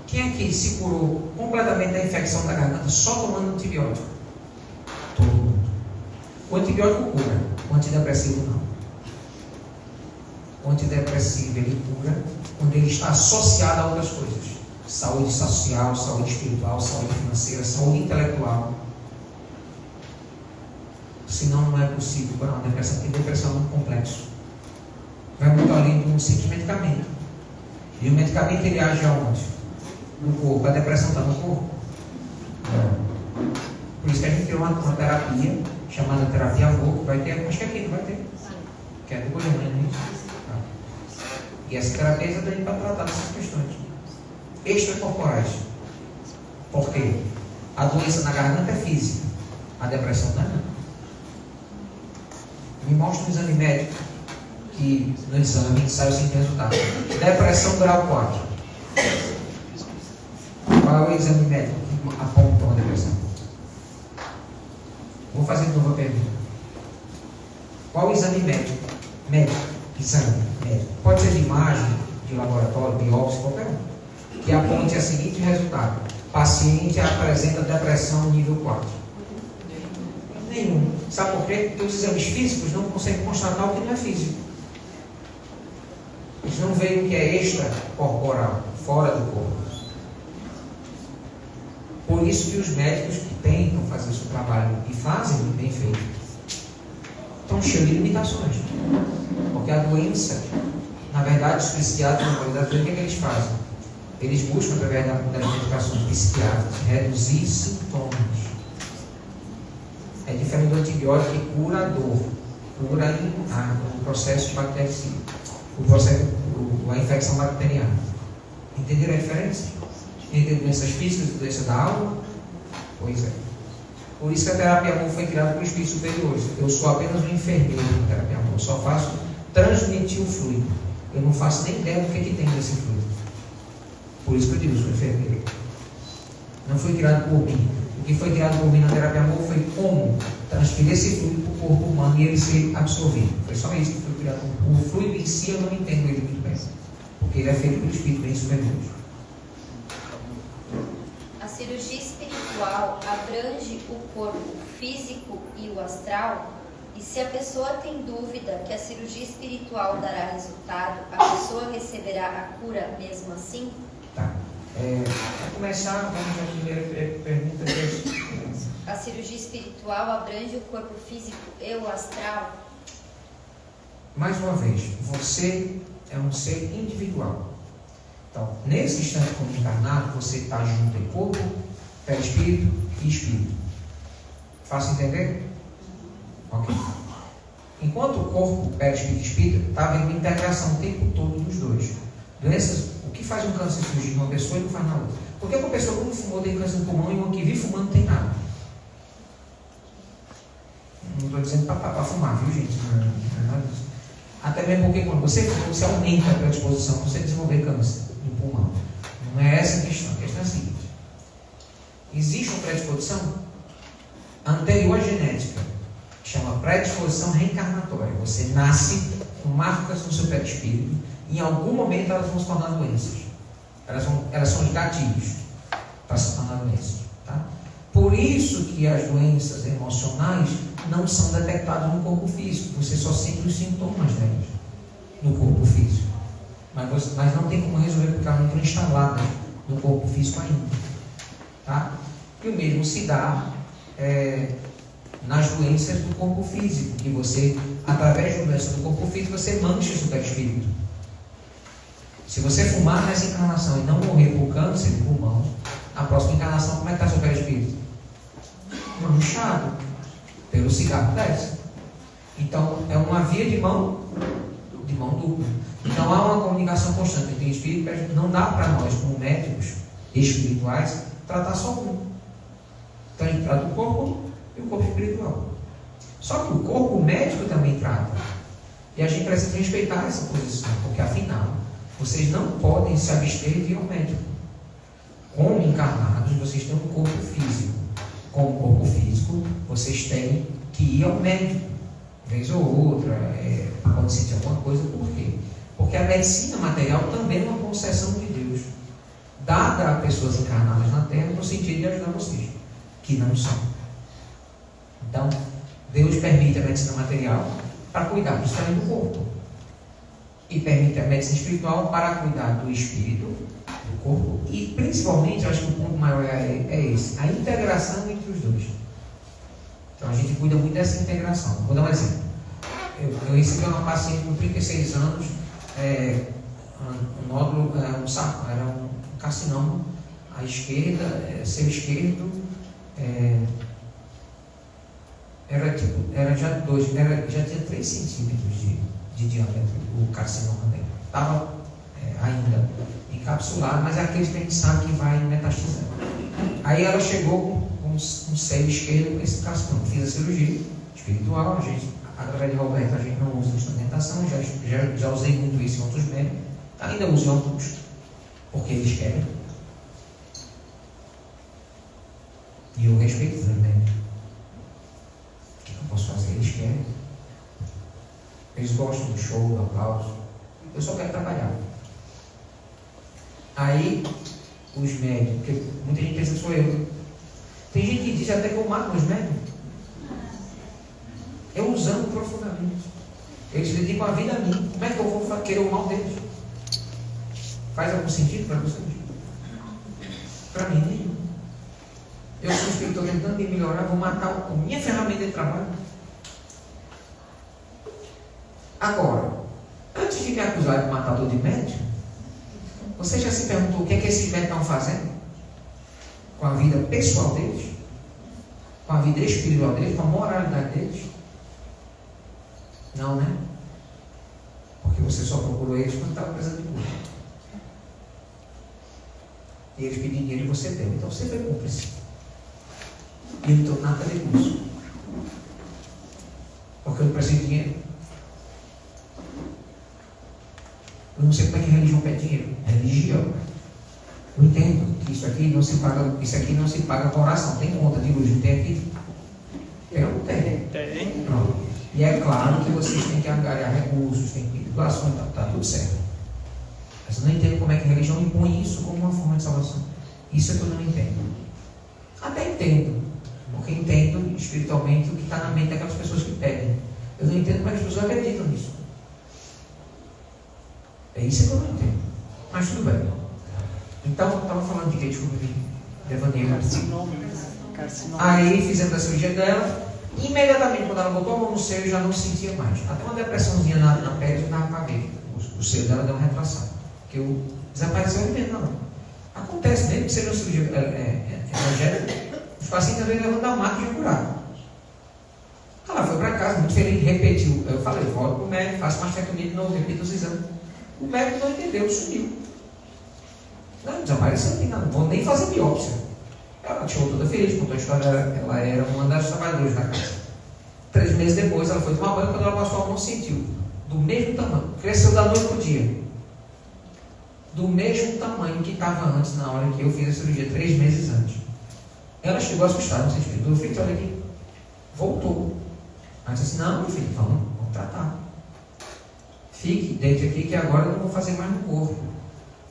Quem aqui se curou completamente da infecção da garganta só tomando antibiótico? Todo mundo. O antibiótico cura, o antidepressivo não. O antidepressivo ele cura quando ele está associado a outras coisas. Saúde social, saúde espiritual, saúde financeira, saúde intelectual. Senão não é possível curar uma depressão, porque depressão é muito complexo. Vai muito além de um simples medicamento. E o medicamento ele age aonde? No corpo. A depressão está no corpo? Não. Por isso que a gente tem uma terapia chamada terapia avô, vai ter, acho que aqui não vai ter. Que é do governo, não é isso? E essa terapia é exatamente para tratar dessas questões extracorporais. Por quê? A doença na garganta é física, a depressão não é não. Me mostra um exame médico que no exame saiu sem resultado. Depressão grau 4. Qual é o exame médico que aponta uma depressão? Vou fazer de novo a pergunta. Qual o exame médico? Exame médico. Pode ser de imagem, de laboratório, biópsia, qualquer um. Que aponte a seguinte resultado. Paciente apresenta depressão nível 4. Nenhum. Sabe por quê? Porque os exames físicos não conseguem constatar o que não é físico. Eles não veem o que é extracorporal, fora do corpo. Por isso que os médicos que tentam fazer o seu trabalho e fazem bem feito, estão cheios de limitações. Porque a doença, na verdade, os psiquiatras, na qualidade do que eles fazem? Eles buscam, através das medicações psiquiátricas, reduzir sintomas. É diferente do antibiótico que cura a dor, cura o processo bactericida, a infecção bacteriana. Entenderam a diferença? Entre doenças físicas e doença da alma? Pois é. Por isso que a terapia amor foi criada por espíritos superiores. Eu sou apenas um enfermeiro da terapia amor. Eu só faço transmitir o fluido. Eu não faço nem ideia do que tem nesse fluido. Por isso que eu digo, sou enfermeiro. Não foi criado por mim. O que foi criado por mim na terapia amor foi como transferir esse fluido para o corpo humano e ele ser absorvido. Foi só isso que foi criado. O fluido em si eu não entendo ele muito bem, porque ele é feito por espírito bem superiores. A cirurgia espiritual abrange o corpo físico e o astral? E se a pessoa tem dúvida que a cirurgia espiritual dará resultado, a pessoa receberá a cura mesmo assim? Tá. Para começar, vamos à primeira pergunta. A cirurgia espiritual abrange o corpo físico e o astral? Mais uma vez, você é um ser individual. Então, nesse instante como encarnado, você está junto em corpo, perispírito e espírito. Fácil entender? Ok. Enquanto o corpo, perispírito e espírito, está havendo integração o tempo todo dos dois. Doenças, o que faz um câncer surgir numa pessoa e não faz na outra? Porque uma pessoa que não fumou tem câncer no pulmão e uma que vive fumando tem nada. Não estou dizendo para fumar, viu, gente? Não é nada disso. Até mesmo porque quando você aumenta a predisposição para você desenvolver câncer no pulmão. Não é essa a questão. A questão é a seguinte: existe uma predisposição anterior à genética, que chama predisposição reencarnatória. Você nasce com marcas no seu perispírito e em algum momento elas vão se tornar doenças. Elas são os gatilhos para se tornar doenças. Tá? Por isso que as doenças emocionais não são detectadas no corpo físico. Você só sente os sintomas delas no corpo físico. Mas não tem como resolver porque elas não estão instaladas no corpo físico ainda. Tá? E o mesmo se dá nas doenças do corpo físico, que você, através de doenças do corpo físico, você mancha o seu perispírito. Se você fumar nessa encarnação e não morrer por câncer de pulmão, na próxima encarnação, como é que está seu perispírito? Manchado pelo cigarro dessa. Então, é uma via de mão dupla. Então, há uma comunicação constante entre espírito e perispírito. Não dá para nós, como médicos espirituais, tratar só um. Então, a gente trata o corpo e o corpo espiritual. Só que o corpo médico também trata. E a gente precisa respeitar essa posição, porque afinal, vocês não podem se abster de ir ao médico. Como encarnados, vocês têm um corpo físico. Como corpo físico, vocês têm que ir ao médico, vez ou outra, quando sentir alguma coisa. Por quê? Porque a medicina material também é uma concessão de Deus, dada a pessoas encarnadas na Terra, no sentido de ajudar vocês, que não são. Então, Deus permite a medicina material para cuidar do estado do corpo, e permite a medicina espiritual para cuidar do espírito, do corpo, e principalmente, eu acho que o ponto maior é esse, a integração entre os dois. Então a gente cuida muito dessa integração. Vou dar um exemplo. Eu recebi uma paciente com 36 anos, um nódulo, era um carcinoma à esquerda, seu esquerdo, já tinha 3 centímetros de diâmetro o carcinoma dela. Estava ainda encapsulado, mas é aquele que a gente sabe que vai metastizando. Aí ela chegou com um seio esquerdo com esse carcinoma. Fiz a cirurgia espiritual, a gente, através de Roberto, a gente não usa instrumentação, já usei muito isso em outros médicos, ainda uso em outros, porque eles querem. E eu respeito também. O que eu posso fazer? Eles querem. Eles gostam do show, do aplauso. Eu só quero trabalhar. Aí, os médicos, porque muita gente pensa que sou eu. Tem gente que diz até que eu mato os médicos. Eu os amo profundamente. Eles dedicam a vida a mim. Como é que eu vou querer o mal deles? Faz algum sentido para vocês? Para mim, nenhum. Eu sou espírito, estou tentando me melhorar, vou matar a minha ferramenta de trabalho. Agora, antes de me acusar de matador de médico, você já se perguntou o que é que esses médicos estão fazendo com a vida pessoal deles, com a vida espiritual deles, com a moralidade deles? Não, né? Porque você só procurou eles quando estava precisando de cura. E eles pediram dinheiro e você deu. Então você foi cúmplice. E não estou nada de curso. Porque eu não preciso de dinheiro. Eu não sei como é que a religião pede dinheiro. Religião. Eu entendo que isso aqui não se paga com oração. Tem conta de luz, não tem aqui? Tem ou não tem? Tem. Pronto. E é claro que vocês têm que angariar recursos, tem que pedir doações, tá tudo certo. Mas eu não entendo como é que a religião impõe isso como uma forma de salvação. Isso é que eu não entendo. Até entendo, porque entendo espiritualmente o que está na mente daquelas pessoas que pedem. Eu não entendo como é que as pessoas acreditam nisso. É isso que eu não entendo. Mas tudo bem. Então, estava falando de que? Desculpa, devaneio. Carcinoma. Aí fizemos a cirurgia dela. Imediatamente, quando ela botou a mão no seio, eu já não sentia mais. Até uma depressãozinha na pele, eu dava para ver. O seio dela deu uma retração. Porque eu desapareceu ali mesmo, não. Acontece, mesmo que seja uma cirurgia evangélica, os pacientes às vezes levantam a máquina e já curaram. Ela foi para casa, muito feliz, repetiu. Eu falei, volto para o médico, faço mastectomia de novo, repito os exames. O médico não entendeu, sumiu. Não, desapareceu, não tem nada, não vou nem fazer biópsia. Ela chegou toda feliz, contou a história, ela era uma das trabalhadoras da casa. 3 meses depois, ela foi tomar banho, quando ela passou a mão, sentiu. Do mesmo tamanho, cresceu da noite para o dia. Do mesmo tamanho que estava antes, na hora que eu fiz a cirurgia, 3 meses antes. Ela chegou assustada, não sei se meu filho, olha aqui, voltou. Ela disse assim, não, meu filho, vamos tratar. Fique, deite aqui que agora eu não vou fazer mais no corpo.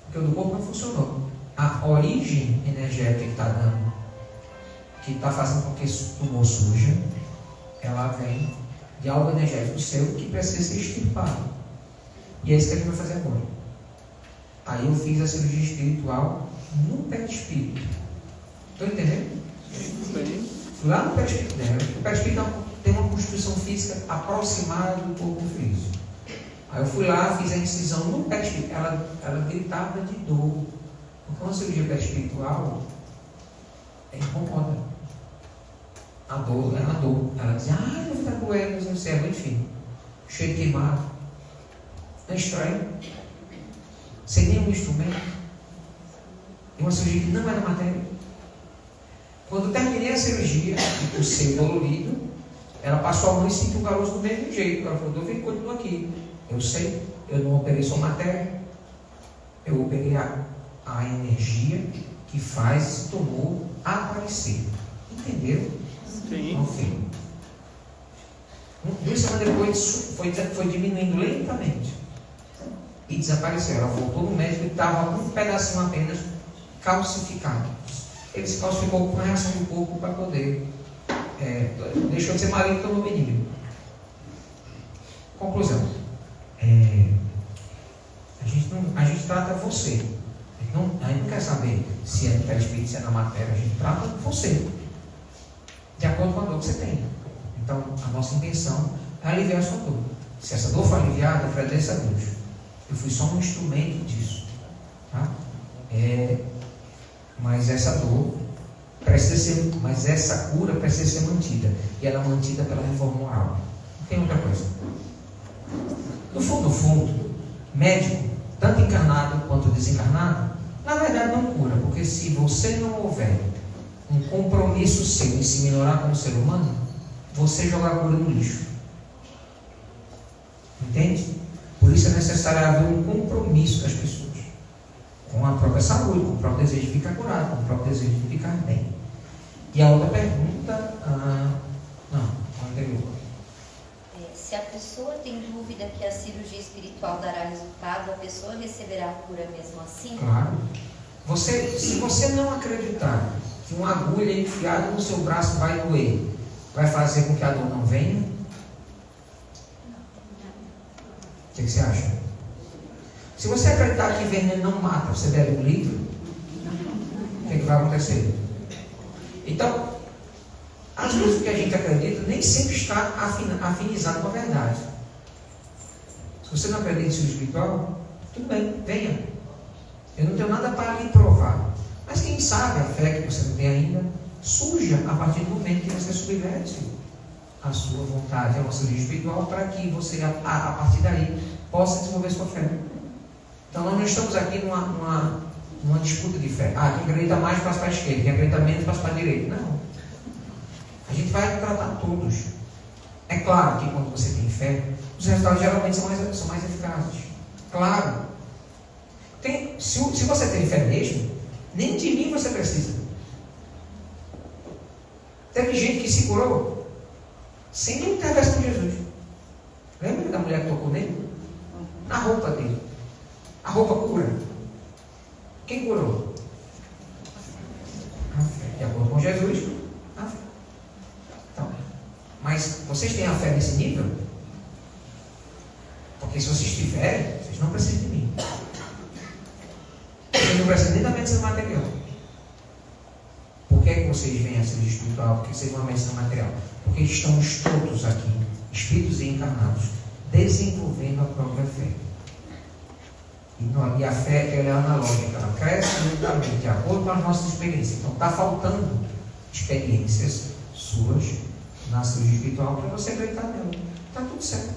Porque o do corpo não funcionou. A origem energética que está dando, que está fazendo com que esse tumor surja, ela vem de algo energético seu que precisa ser extirpado. E é isso que a gente vai fazer agora. Aí eu fiz a cirurgia espiritual no perispírito. Estão entendendo? Fui lá no perispírito dela. O perispírito tem uma constituição física aproximada do corpo físico. Aí eu fui lá, fiz a incisão no perispírito. Ela gritava de dor. Porque uma cirurgia perispiritual incomoda. A dor, é uma dor. Ela dizia, eu vou estar doendo no cérebro, enfim. Cheio de queimado. Não é estranho? Sem nenhum instrumento. E uma cirurgia que não era matéria. Quando terminei a cirurgia, o seio dolorido, ela passou a mão e sentiu o caroço do mesmo jeito. Ela falou, Dovino, continua aqui. Eu sei, eu não operei só matéria. Eu operei a energia que faz esse tumor aparecer. Entenderam? Sim. Não, filho. 2 semanas depois foi diminuindo lentamente. E desapareceu. Ela voltou no médico e estava um pedacinho apenas calcificado. Ele se calcificou com a reação do corpo para poder. Deixou de ser maligno e tornou benigno. Conclusão. A gente trata você. A gente não quer saber se é no perispírito, se é na matéria. A gente trata você. De acordo com a dor que você tem. Então, a nossa intenção é aliviar a sua dor. Se essa dor for aliviada, agradeça a Deus. Eu fui só um instrumento disso. Tá? Mas essa dor precisa ser, mas essa cura precisa ser mantida. E ela é mantida pela reforma moral. Não tem outra coisa. No fundo, médico, tanto encarnado quanto desencarnado, na verdade não cura. Porque se você não houver um compromisso seu em se melhorar como ser humano, você joga a cura no lixo. Entende? Por isso é necessário haver um compromisso das pessoas com a própria saúde, com o próprio desejo de ficar curado, com o próprio desejo de ficar bem. E a outra pergunta, não anterior. Se a pessoa tem dúvida que a cirurgia espiritual dará resultado, a pessoa receberá a cura mesmo assim? Claro. Se você não acreditar que uma agulha enfiada no seu braço vai doer, vai fazer com que a dor não venha? O que você acha? Se você acreditar que veneno não mata, você bebe 1 litro, o que vai acontecer? Então, às vezes o que a gente acredita nem sempre está afinizado com a verdade. Se você não acredita em cirurgia espiritual, tudo bem, venha. Eu não tenho nada para lhe provar. Mas quem sabe a fé que você não tem ainda surja a partir do momento que você submete a sua vontade a uma cirurgia espiritual para que você, a partir daí, possa desenvolver sua fé. Então nós não estamos aqui numa disputa de fé. Quem acredita mais passa para a esquerda, quem acredita menos passa para a direita. Não. A gente vai tratar todos. É claro que quando você tem fé, os resultados geralmente são mais eficazes. Claro. Se você tem fé mesmo, Nem de mim você precisa. Teve gente que se curou sem nem intervenção com Jesus. Lembra da mulher que tocou nele? Na roupa dele. A roupa cura. Quem curou? A fé. De acordo com Jesus, a fé. Então, mas vocês têm a fé nesse nível? Porque se vocês tiverem, vocês não precisam de mim. Vocês não precisam nem da medicina material. Por que é que vocês vêm a ser espiritual? Por que vocês vão a medicina material? Porque estamos todos aqui, espíritos e encarnados, desenvolvendo a própria fé. E a fé, ela é analógica, ela cresce lentamente, de acordo com as nossas experiências. Então está faltando experiências suas na saúde espiritual para você acreditar nela. Está tudo certo.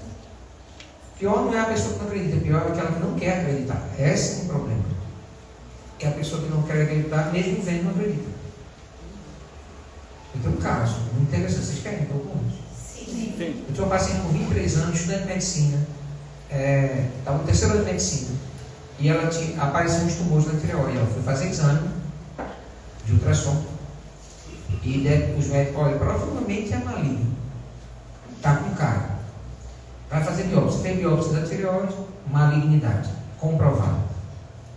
Pior não é a pessoa que não acredita, pior é aquela que não quer acreditar. Esse é o problema. É a pessoa que não quer acreditar, mesmo vendo, não acredita. Eu tenho um caso, muito interessante. Vocês querem que eu conte? Sim. Eu tinha um paciente com 23 anos, estudante de medicina, estava no terceiro ano de medicina, e ela apareceu uns tumores na tireoide. Ela foi fazer exame de ultrassom, e os médicos, olha, provavelmente é maligno, está com cara. Vai fazer biópsia, fez biópsia da tireoide, malignidade, comprovado.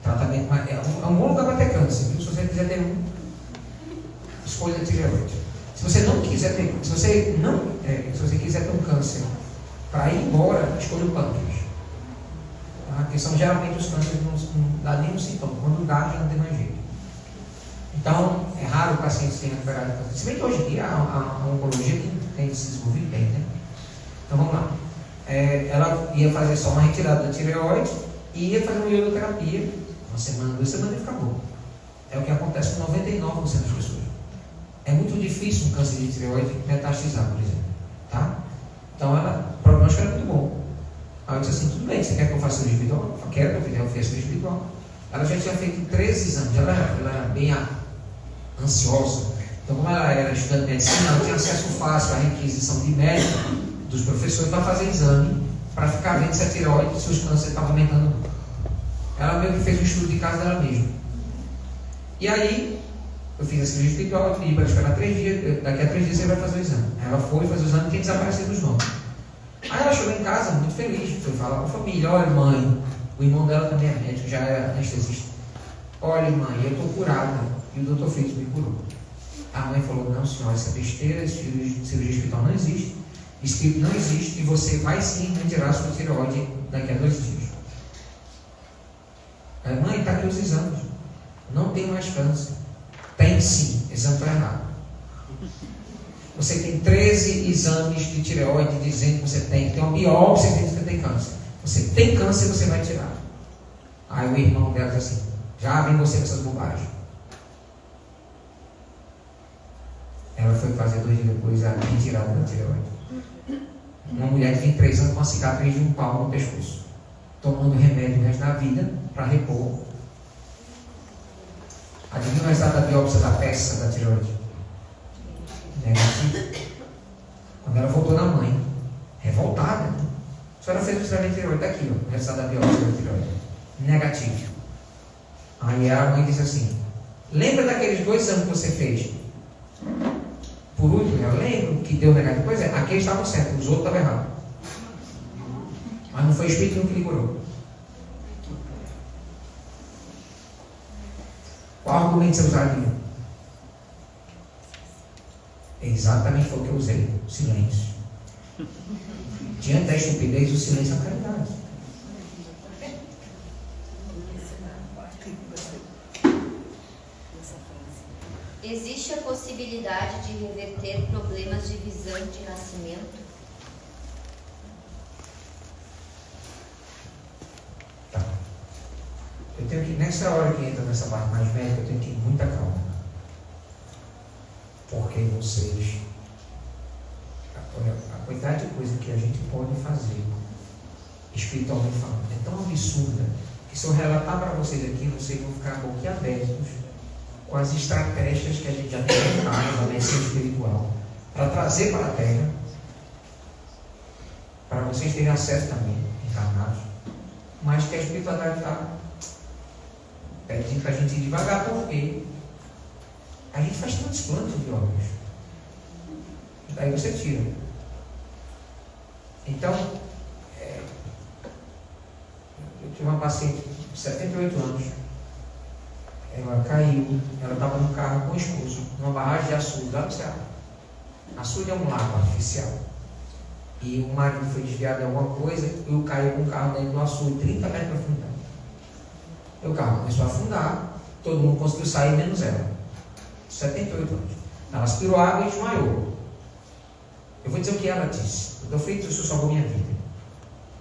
Tratamento é um bom lugar para ter câncer, viu? Se você quiser ter escolha a tireoide. Se você não quiser ter, se você quiser ter um câncer para ir embora, escolha o pâncreas. Tá? Porque são geralmente os cânceres não dá nenhum sintoma. Quando dá, já não tem mais jeito. Então, é raro o paciente tenha recuperado o câncer. Se bem que hoje em dia a oncologia tem se desenvolvido bem, né? Então vamos lá. Ela ia fazer só uma retirada da tireoide e ia fazer uma iodoterapia. Uma semana, 2 semanas e ficar bom. É o que acontece com 99% das pessoas. É muito difícil um câncer de tireoide metastizar, por exemplo. Tá? Então, o prognóstico era muito bom. Aí eu disse assim, tudo bem, você quer que eu faça cirurgia espiritual? Eu quero, eu fiz cirurgia espiritual. Ela já tinha feito 13 exames, ela era bem ansiosa. Então, como ela era estudante de medicina, ela tinha acesso fácil à requisição de médico dos professores para fazer exame, para ficar vendo se a tireoide, se os cânceres estavam aumentando. Ela meio que fez um estudo de casa dela mesma. E aí, eu fiz a cirurgia espiritual, eu pedi para ela esperar 3 dias, daqui a 3 dias você vai fazer o exame. Ela foi fazer o exame e tinha desaparecido os nomes. Aí ela chegou em casa muito feliz, foi falar com a família, olha mãe, o irmão dela também é médico, já é anestesista. Olha mãe, eu estou curada, e o doutor Fritz me curou. A mãe falou, não senhora, isso é besteira, cirurgia espiritual não existe, espírito não existe, e você vai sim retirar a sua tireoide daqui a 2 dias. Aí, mãe, está aqui os exames, não tem mais câncer. Tem sim, exame está errado. Você tem 13 exames de tireoide dizendo que você tem uma biópsia dizendo que você tem câncer. Você tem câncer, você vai tirar. Aí o irmão dela diz assim, já vem você com essas bobagens. Ela foi fazer 2 dias depois a retirada da tireoide. Uma mulher de 23 anos com uma cicatriz de um palmo no pescoço, tomando remédio o resto da vida para repor. Adivinha o resultado da biópsia da peça da tireoide? Negativo. Quando ela voltou na mãe, revoltada, a senhora fez o exame de tireoide, está aqui, ó, o resultado da biópsia da tireoide. Negativo. Aí a mãe disse assim, lembra daqueles 2 exames que você fez? Por último, eu lembro que deu negativo. Pois é, aqueles estavam certos, os outros estavam errados. Mas não foi o espírito que lhe curou. Qual argumento você usaria? Exatamente foi o que eu usei. Silêncio. Diante da estupidez, o silêncio é a caridade. Existe a possibilidade de reverter problemas de visão de nascimento? Tá. Eu tenho que, nessa hora que entra nessa parte mais médica, eu tenho que ir com muita calma. Porque vocês, a quantidade de coisa que a gente pode fazer, espiritualmente falando, é tão absurda, que se eu relatar para vocês aqui, vocês vão ficar boquiabertos com as estratégias que a gente já tem na medicina espiritual, para trazer para a Terra, para vocês terem acesso também, encarnados, mas que a espiritualidade está pede para a gente ir devagar, porque a gente faz transplante de órgãos. Daí você tira. Então, eu tive uma paciente de 78 anos. Ela caiu, ela estava no carro com o esposo, numa barragem de açude lá no Ceará. Açude é um lago artificial. E o marido foi desviado de alguma coisa e caiu com o carro dentro do açude, 30 metros profundidade. E o carro começou a afundar, todo mundo conseguiu sair, menos ela. 78 anos. Ela aspirou água e desmaiou. Eu vou dizer o que ela disse. Doutor Freitas, o senhor salvou minha vida.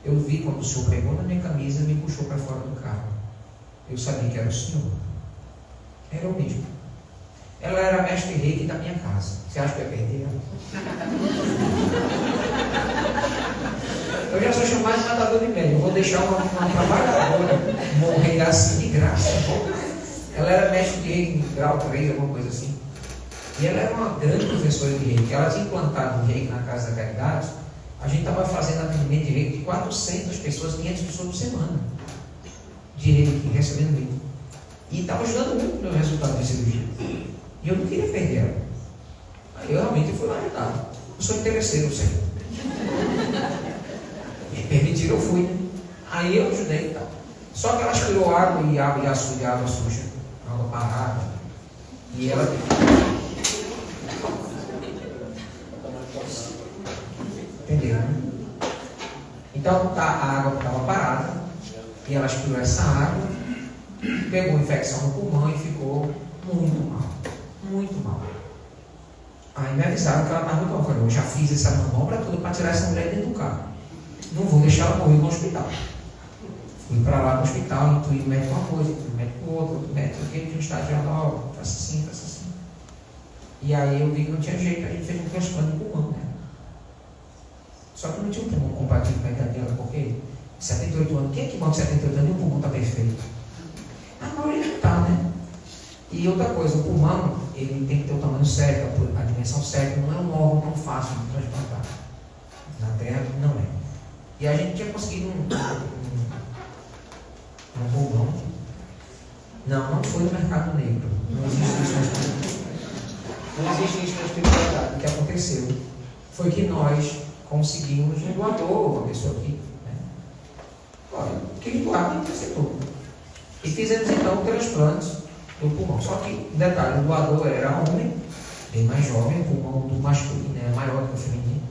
Eu vi quando o senhor pegou na minha camisa e me puxou para fora do carro. Eu sabia que era o senhor. Era o mesmo. Ela era a mestre reiki da minha casa. Você acha que eu ia perder ela? Eu já sou chamado de matador de médium. Eu vou deixar uma trabalhadora morrer assim de graça. Ela era mestre de reiki, grau 3, alguma coisa assim. E ela era uma grande professora de reiki. Ela tinha implantado o reiki na Casa da Caridade. A gente estava fazendo atendimento de reiki de 400 pessoas, 500 pessoas por semana. De reiki, recebendo reiki. E estava ajudando muito no resultado da cirurgia. E eu não queria perder ela. Aí eu realmente fui lá ajudar. Eu sou interesseiro, Senhor. Me permitiram, eu fui. Né? Aí eu ajudei e tal. Só que ela aspirou água e açude, água suja, água parada. E ela. Entendeu? Né? Então a água estava parada. E ela aspirou essa água. Pegou infecção no pulmão e ficou muito mal. Muito mal. Aí me avisaram que ela estava muito mal. Eu falei, eu já fiz essa manobra toda para tirar essa mulher dentro do carro. Não vou deixar ela morrer no hospital. Fui para lá no hospital, intuí o médico uma coisa, intuí o médico outra, outro médico aqui, de um estagiário, ó, faça assim, faça assim. E aí eu vi que não tinha jeito, a gente fez um transplante de pulmão, né? Só que não tinha um pulmão compatível com a idade dela, porque 78 anos, quem é que morre com 78 anos e o pulmão está perfeito? A maioria não está, né? E outra coisa, o pulmão, ele tem que ter o tamanho certo, a dimensão certa, não é um órgão tão fácil de transplantar. Na Terra não é. E a gente tinha conseguido um pulmão. Não foi no mercado negro. Não existe isso na espiritualidade. O que aconteceu foi que nós conseguimos um doador, uma pessoa aqui. Né? Olha, que doar interceptou. E fizemos então o transplante do pulmão. Só que, detalhe, o doador era homem, bem mais jovem, o pulmão do masculino é maior que o feminino.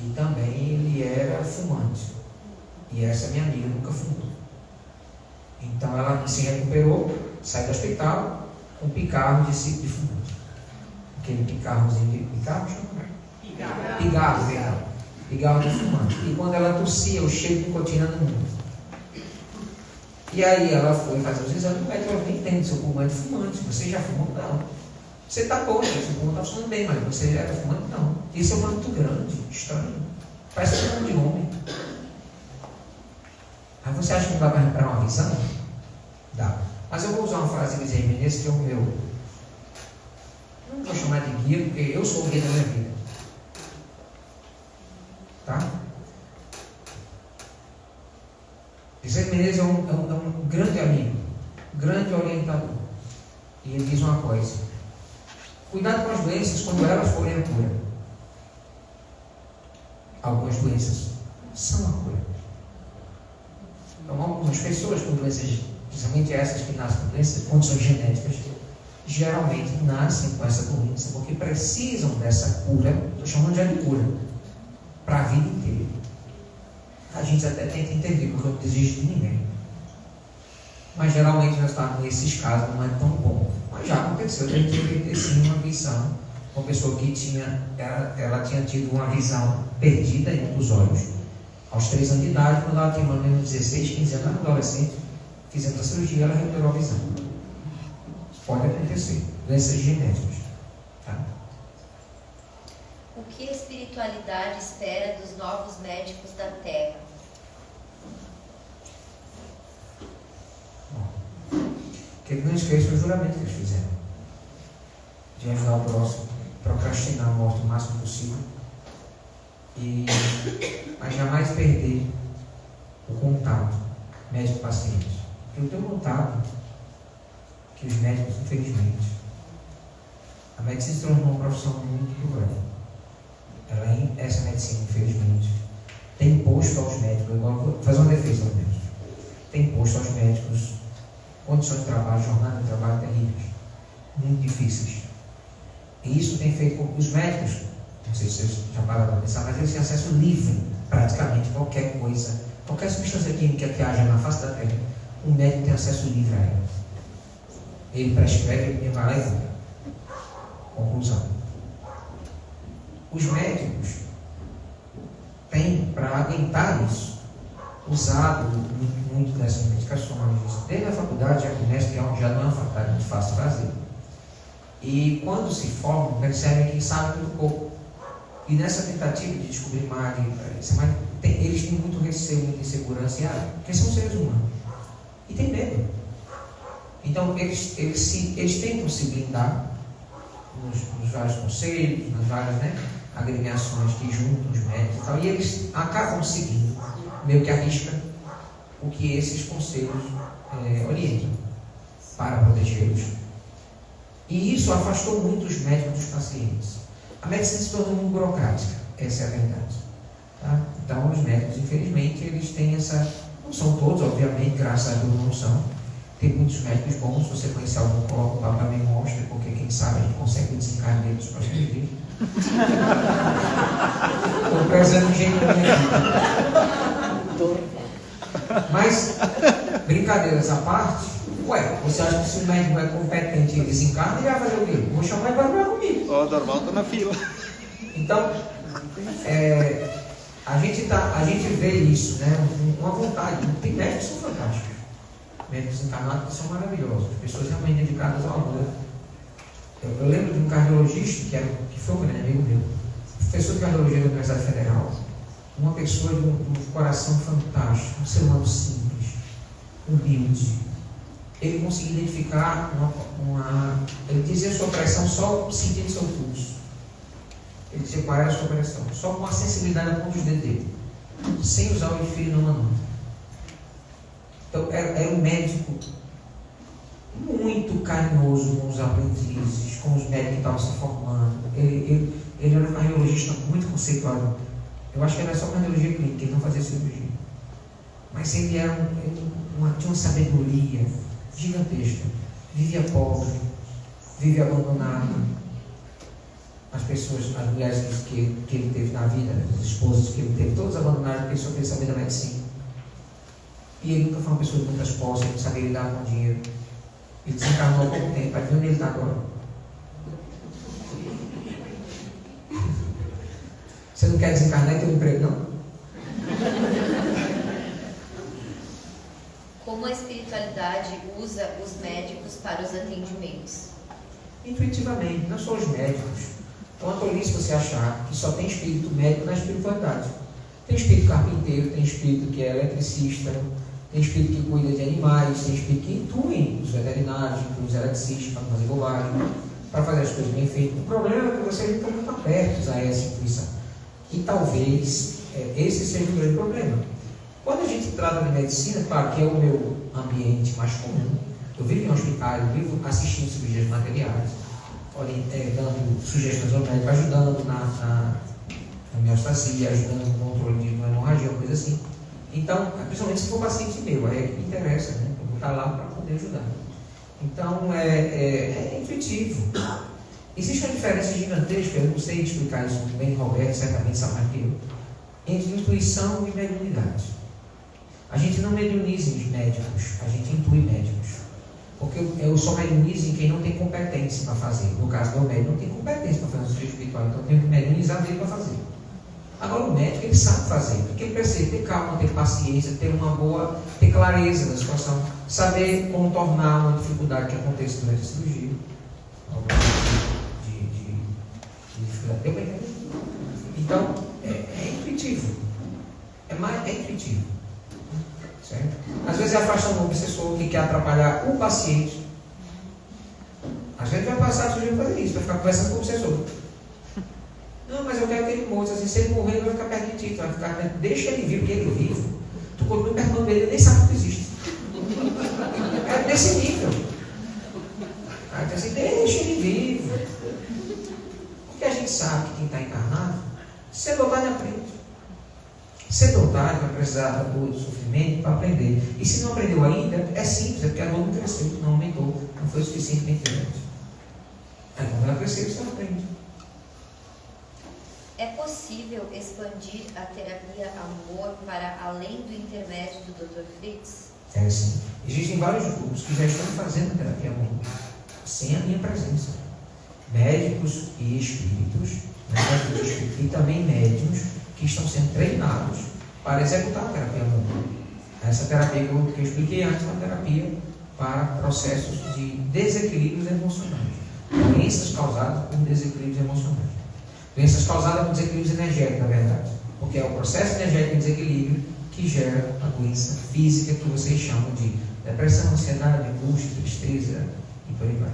E também ele era fumante. E essa minha amiga nunca fumou. Então ela se recuperou, saiu do hospital com pigarro de fumante. Aquele pigarrozinho de pigarro, chama? Pigarro de fumante. E quando ela tossia, o cheiro de nicotina no mundo. E aí ela foi fazer os exames, o médico falou, nem tem seu pulmão de fumante, você já fumou? Não. Você está bom, seu pulmão está funcionando bem, mas você era fumante? Não. Isso é um muito grande, estranho. Parece um pulmão de homem. Aí você acha que não dá para recuperar uma visão? Dá. Mas eu vou usar uma frase de Bezerra Menezes, que é o meu. Não vou chamar de guia, porque eu sou o guia da minha vida. Tá? Bezerra Menezes é um grande amigo, grande orientador. E ele diz uma coisa: cuidado com as doenças quando elas forem a cura. Algumas doenças são a cura. Então, algumas pessoas com doenças, principalmente essas que nascem com doenças, condições genéticas, geralmente nascem com essa doença porque precisam dessa cura, estou chamando já de cura, para a vida inteira. A gente até tenta entender, porque eu não desisto de ninguém. Mas geralmente o resultado nesses casos não é tão bom. Mas já aconteceu, a gente ter sim uma visão, uma pessoa que ela tinha tido uma visão perdida em um dos olhos. Aos 3 anos de idade, quando ela tinha mais ou menos 16, 15 anos, adolescente, fizemos a cirurgia, ela recuperou a visão. Pode acontecer, doenças genéticas. Tá? O que a espiritualidade espera dos novos médicos da Terra? Que eles não esqueçam o juramento que eles fizeram. De ajudar o próximo, procrastinar a morte o máximo possível. Mas jamais perder o contato médico-paciente. Eu tenho notado que os médicos, infelizmente, a medicina se tornou uma profissão muito cruel. Essa medicina, infelizmente, tem imposto aos médicos, agora vou fazer uma defesa aos médicos, tem imposto aos médicos condições de trabalho, jornada de trabalho terríveis, muito difíceis. E isso tem feito com que os médicos, não sei se vocês já pararam para pensar, mas eles têm acesso livre, praticamente, a qualquer coisa, qualquer substância química que haja na face da terra, o médico tem acesso livre a ela. Ele prescreve e vai lá e vai. Conclusão. Os médicos têm, para aguentar isso, usado muito dessas medicações. Desde a faculdade já começa, já não é uma faculdade muito fácil de fazer. E quando se formam, percebem que sabem muito pouco. E nessa tentativa de descobrir mais, eles têm muito receio, muita insegurança, porque são seres humanos. E tem medo. Então, eles tentam se blindar nos vários conselhos, nas várias agremiações que juntam os médicos e tal, e eles acabam seguindo, meio que a risca, o que esses conselhos orientam para protegê-los. E isso afastou muito os médicos dos pacientes. A medicina se tornou muito burocrática, essa é a verdade. Tá? Então, os médicos, infelizmente, eles têm essa... Não são todos, obviamente, graças a Deus não são. Tem muitos médicos bons, se você conhecer algum, coloca o papel e mostra, porque quem sabe a gente consegue desencarnar deles para escrever. Estou prezando gente da minha vida. Mas, brincadeiras à parte, você acha que se o médico é competente e desencarna, ele vai fazer o quê? Vou chamar ele para trabalhar comigo. Ó, normal, tá na fila. Então, a gente vê isso, né? Uma vontade. Tem médicos que são fantásticos. Médicos encarnados que são maravilhosos. Pessoas realmente dedicadas ao amor. Eu lembro de um cardiologista que foi um grande amigo meu, professor de cardiologia da Universidade Federal, uma pessoa de um coração fantástico, um ser humano simples, humilde. Ele conseguia identificar ele dizia sua pressão só sentindo seu pulso. Ele dizia qual era a sua pressão, só com a sensibilidade na ponta dos dedos dele, sem usar o edifício no manômetro. Então, era um médico muito carinhoso com os aprendizes, com os médicos que estavam se formando. Ele era um cardiologista muito conceituado. Eu acho que era só cardiologia clínica, ele não fazia cirurgia. Mas ele tinha uma sabedoria gigantesca. Vivia pobre, vivia abandonado. As pessoas, as mulheres que ele teve na vida, as esposas que ele teve, todas abandonaram porque ele só queria saber da medicina. E ele nunca foi uma pessoa de muitas posses, ele não sabia lidar com dinheiro. Ele desencarnou há pouco tempo, vai ver onde ele está agora. Você não quer desencarnar e ter um emprego, não? Como a espiritualidade usa os médicos para os atendimentos? Intuitivamente, não só os médicos. É uma tolice você achar que só tem espírito médico na espiritualidade. Tem espírito carpinteiro, tem espírito que é eletricista, tem espírito que cuida de animais, tem espírito que intui os veterinários, intui os eletricistas para fazer bobagem, para fazer as coisas bem feitas. O problema é que vocês não estão muito abertos a essa intuição. E talvez esse seja o grande problema. Quando a gente trata de medicina, claro que é o meu ambiente mais comum. Eu vivo em um hospital, eu vivo assistindo cirurgias materiais, dando sugestões ao médico, ajudando na homeostasia, ajudando no controle de uma hemorragia, uma coisa assim. Então, principalmente se for paciente meu, aí é que me interessa, né? Eu vou estar lá para poder ajudar. Então, é intuitivo. Existe uma diferença gigantesca, eu não sei explicar isso muito bem, Roberto certamente sabe mais que eu, entre intuição e mediunidade. A gente não mediuniza os médicos, a gente intui médicos. Porque eu só mediunizo em quem não tem competência para fazer. No caso do meu médico, não tem competência para fazer um serviço espiritual, então eu tenho que mediunizar dele para fazer. Agora o médico, ele sabe fazer, porque ele precisa ter calma, ter paciência, ter clareza da situação, saber contornar uma dificuldade que acontece durante a cirurgia. Deu para entender? Então, é intuitivo. É intuitivo. Certo? Às vezes afasta um obsessor que quer atrapalhar o paciente. Às vezes vai passar a cirurgia para fazer isso, vai ficar conversando com o obsessor. Não, mas eu quero que ele morra. Assim, se ele morrer, ele vai ficar perto de ti. Vai ficar, deixa ele vir, porque ele vive. Tu continua perguntando ele nem sabe que tu existe. Deixa ele vivo. Porque a gente sabe que quem está encarnado, cedo ou tarde aprende. Cedo ou tarde vai precisar da dor, do sofrimento para aprender. E se não aprendeu ainda, é simples, é porque a dor não cresceu, não aumentou, não foi suficientemente grande. Aí quando ela crescer, você aprende. É possível expandir a terapia amor para além do intermédio do Dr. Fritz? É sim. Existem vários grupos que já estão fazendo a terapia amor sem a minha presença. Médicos e espíritos, e também médiuns que estão sendo treinados para executar a terapia amor. Essa terapia que eu expliquei antes é uma terapia para processos de desequilíbrios emocionais. Doenças causadas por desequilíbrios emocionais. Doenças causadas por desequilíbrios energéticos, na verdade. Porque é o processo energético de desequilíbrio que gera a doença física que vocês chamam de depressão, ansiedade, angústia, tristeza e por aí vai.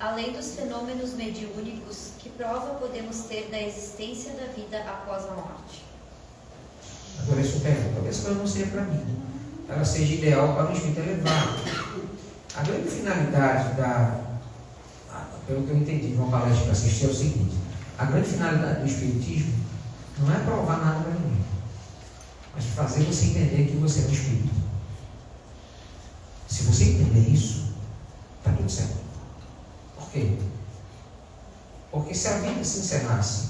Além dos fenômenos mediúnicos, que prova podemos ter da existência da vida após a morte? Agora isso pergunta, talvez ela não seja para mim. Ela seja ideal para um espírito elevado. A grande finalidade pelo que eu entendi de uma palestra que eu assisti, é o seguinte: a grande finalidade do espiritismo não é provar nada para ninguém, mas fazer você entender que você é um espírito. Se você entender isso, está tudo certo. Por quê? Porque se a vida se encerrasse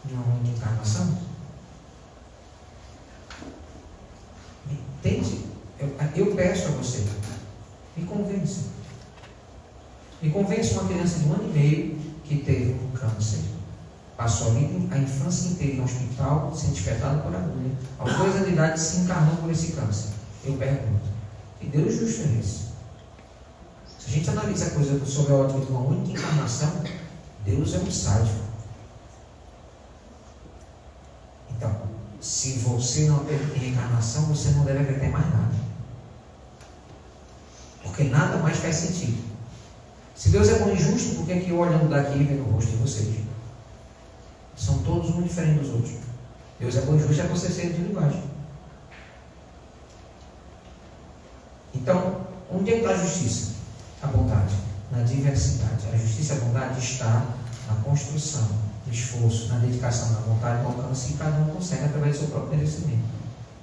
em uma única encarnação, entende? Eu peço a você, me convença. Me convence uma criança de 1 ano e meio que teve um câncer, passou a infância inteira em um hospital, sendo despertada por agulha, aos 2 anos de idade se encarnou por esse câncer. Eu pergunto, que Deus justo é esse? Se a gente analisa a coisa sob a ótica de uma única encarnação, Deus é um sádico. Então, se você não acredita em reencarnação, você não deve acreditar em mais nada. Porque nada mais faz sentido. Se Deus é bom e justo, por que é que eu olhando daqui vendo o rosto de vocês? São todos muito diferentes dos outros. Deus é bom e justo, é você ser de linguagem. Então, onde é que está a justiça? A bondade. Na diversidade. A justiça e a bondade está na construção, no esforço, na dedicação, na vontade, no alcance, e cada um consegue através do seu próprio merecimento.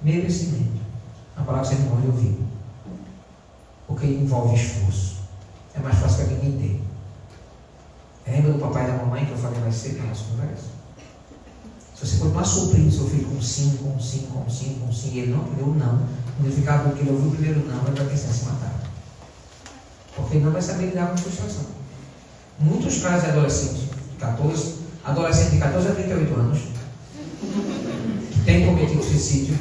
Merecimento. A palavra que você não pode ouvir. Porque envolve esforço. É mais fácil que alguém entenda. Lembra do papai e da mamãe que eu falei mais cedo na nossa conversa? Se você continuar suprindo seu filho com sim, e ele não aprendeu não, quando ele ficar porque ele ouviu o primeiro não, ele vai pensar em se matar. Porque ele não vai saber lidar com a frustração. Muitos casos de adolescentes de 14 a 38 anos que têm cometido suicídio,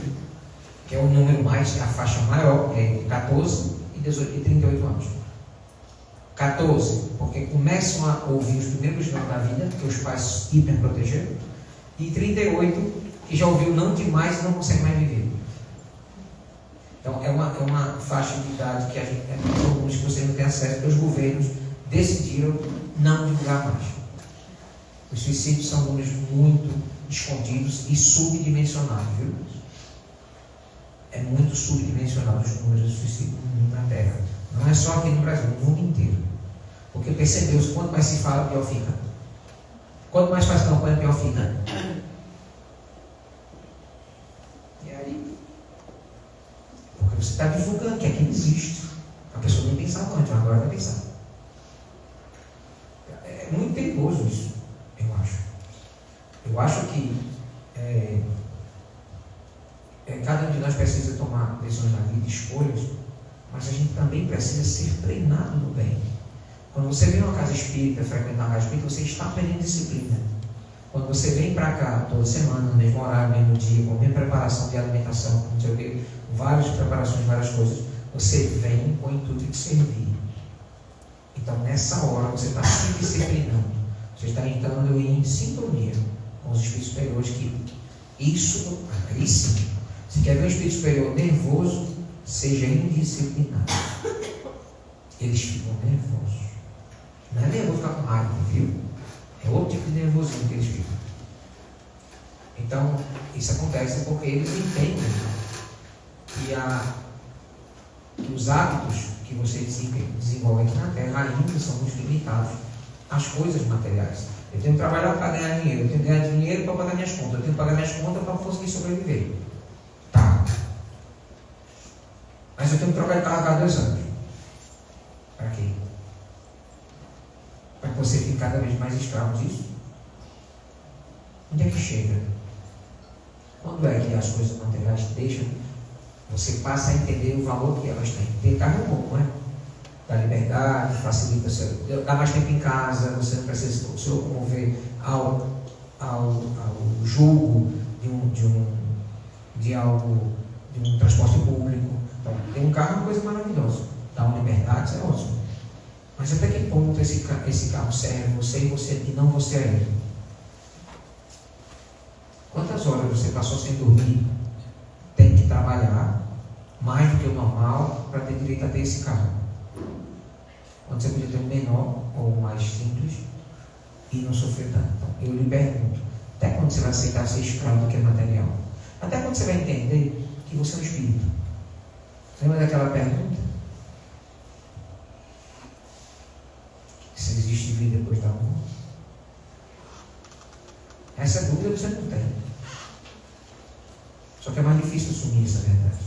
que é o número mais, a faixa maior, é 14 e 38 anos. 14, porque começam a ouvir os primeiros não da vida, que os pais hiperprotegeram, e 38, que já ouviu não demais e não consegue mais viver. Então, é uma faixa de idade que a gente, alguns que vocês não têm acesso, porque os governos decidiram não divulgar mais. Os suicídios são números muito escondidos e subdimensionados, viu? É muito subdimensionado os números de suicídio na Terra. Não é só aqui no Brasil, no mundo inteiro. Porque percebeu-se, quanto mais se fala, pior fica. Quanto mais faz campanha, pior fica. E aí? Porque você está divulgando que aquilo existe. A pessoa nem pensava antes, agora vai pensar. É muito perigoso isso, eu acho. Eu acho que cada um de nós precisa tomar decisões na vida, escolhas, mas a gente também precisa ser treinado no bem. Quando você vem uma casa espírita, frequentar uma casa espírita, você está aprendendo disciplina. Quando você vem para cá toda semana, no mesmo horário, no mesmo dia, com a mesma preparação de alimentação, não sei o quê, várias preparações, várias coisas, você vem com o intuito de servir. Então, nessa hora, você está se disciplinando. Você está entrando em sintonia com os espíritos superiores, que isso, aí sim, se quer ver um espírito superior nervoso, seja indisciplinado. Eles ficam nervosos. Não é nervoso ficar com raiva, viu? É outro tipo de nervosismo que eles ficam. Então, isso acontece porque eles entendem que os hábitos que que você desenvolve aqui na Terra ainda somos limitados às coisas materiais. Eu tenho que trabalhar para ganhar dinheiro, eu tenho que ganhar dinheiro para pagar minhas contas, eu tenho que pagar minhas contas para conseguir sobreviver. Tá. Mas eu tenho que trocar de carro a cada 2 anos. Para quê? Para que você fique cada vez mais escravo disso? Onde é que chega? Quando é que as coisas materiais deixam, você passa a entender o valor que elas têm? Ter carro é bom, não é? Dá liberdade, facilita, dá mais tempo em casa, você não precisa se locomover ao julgo de um transporte público. Então, ter um carro é uma coisa maravilhosa, dá uma liberdade, isso é ótimo. Mas até que ponto esse carro serve você e não você a ele? Quantas horas você passou sem dormir? Tem que trabalhar mais do que o normal para ter direito a ter esse carro. Quando você podia ter um menor ou mais simples e não sofrer tanto. Então, eu lhe pergunto, até quando você vai aceitar ser escravo do que é material? Até quando você vai entender que você é um espírito? Lembra daquela pergunta? Se existe vida depois da morte? Essa dúvida você não tem. Só que é mais difícil assumir essa verdade.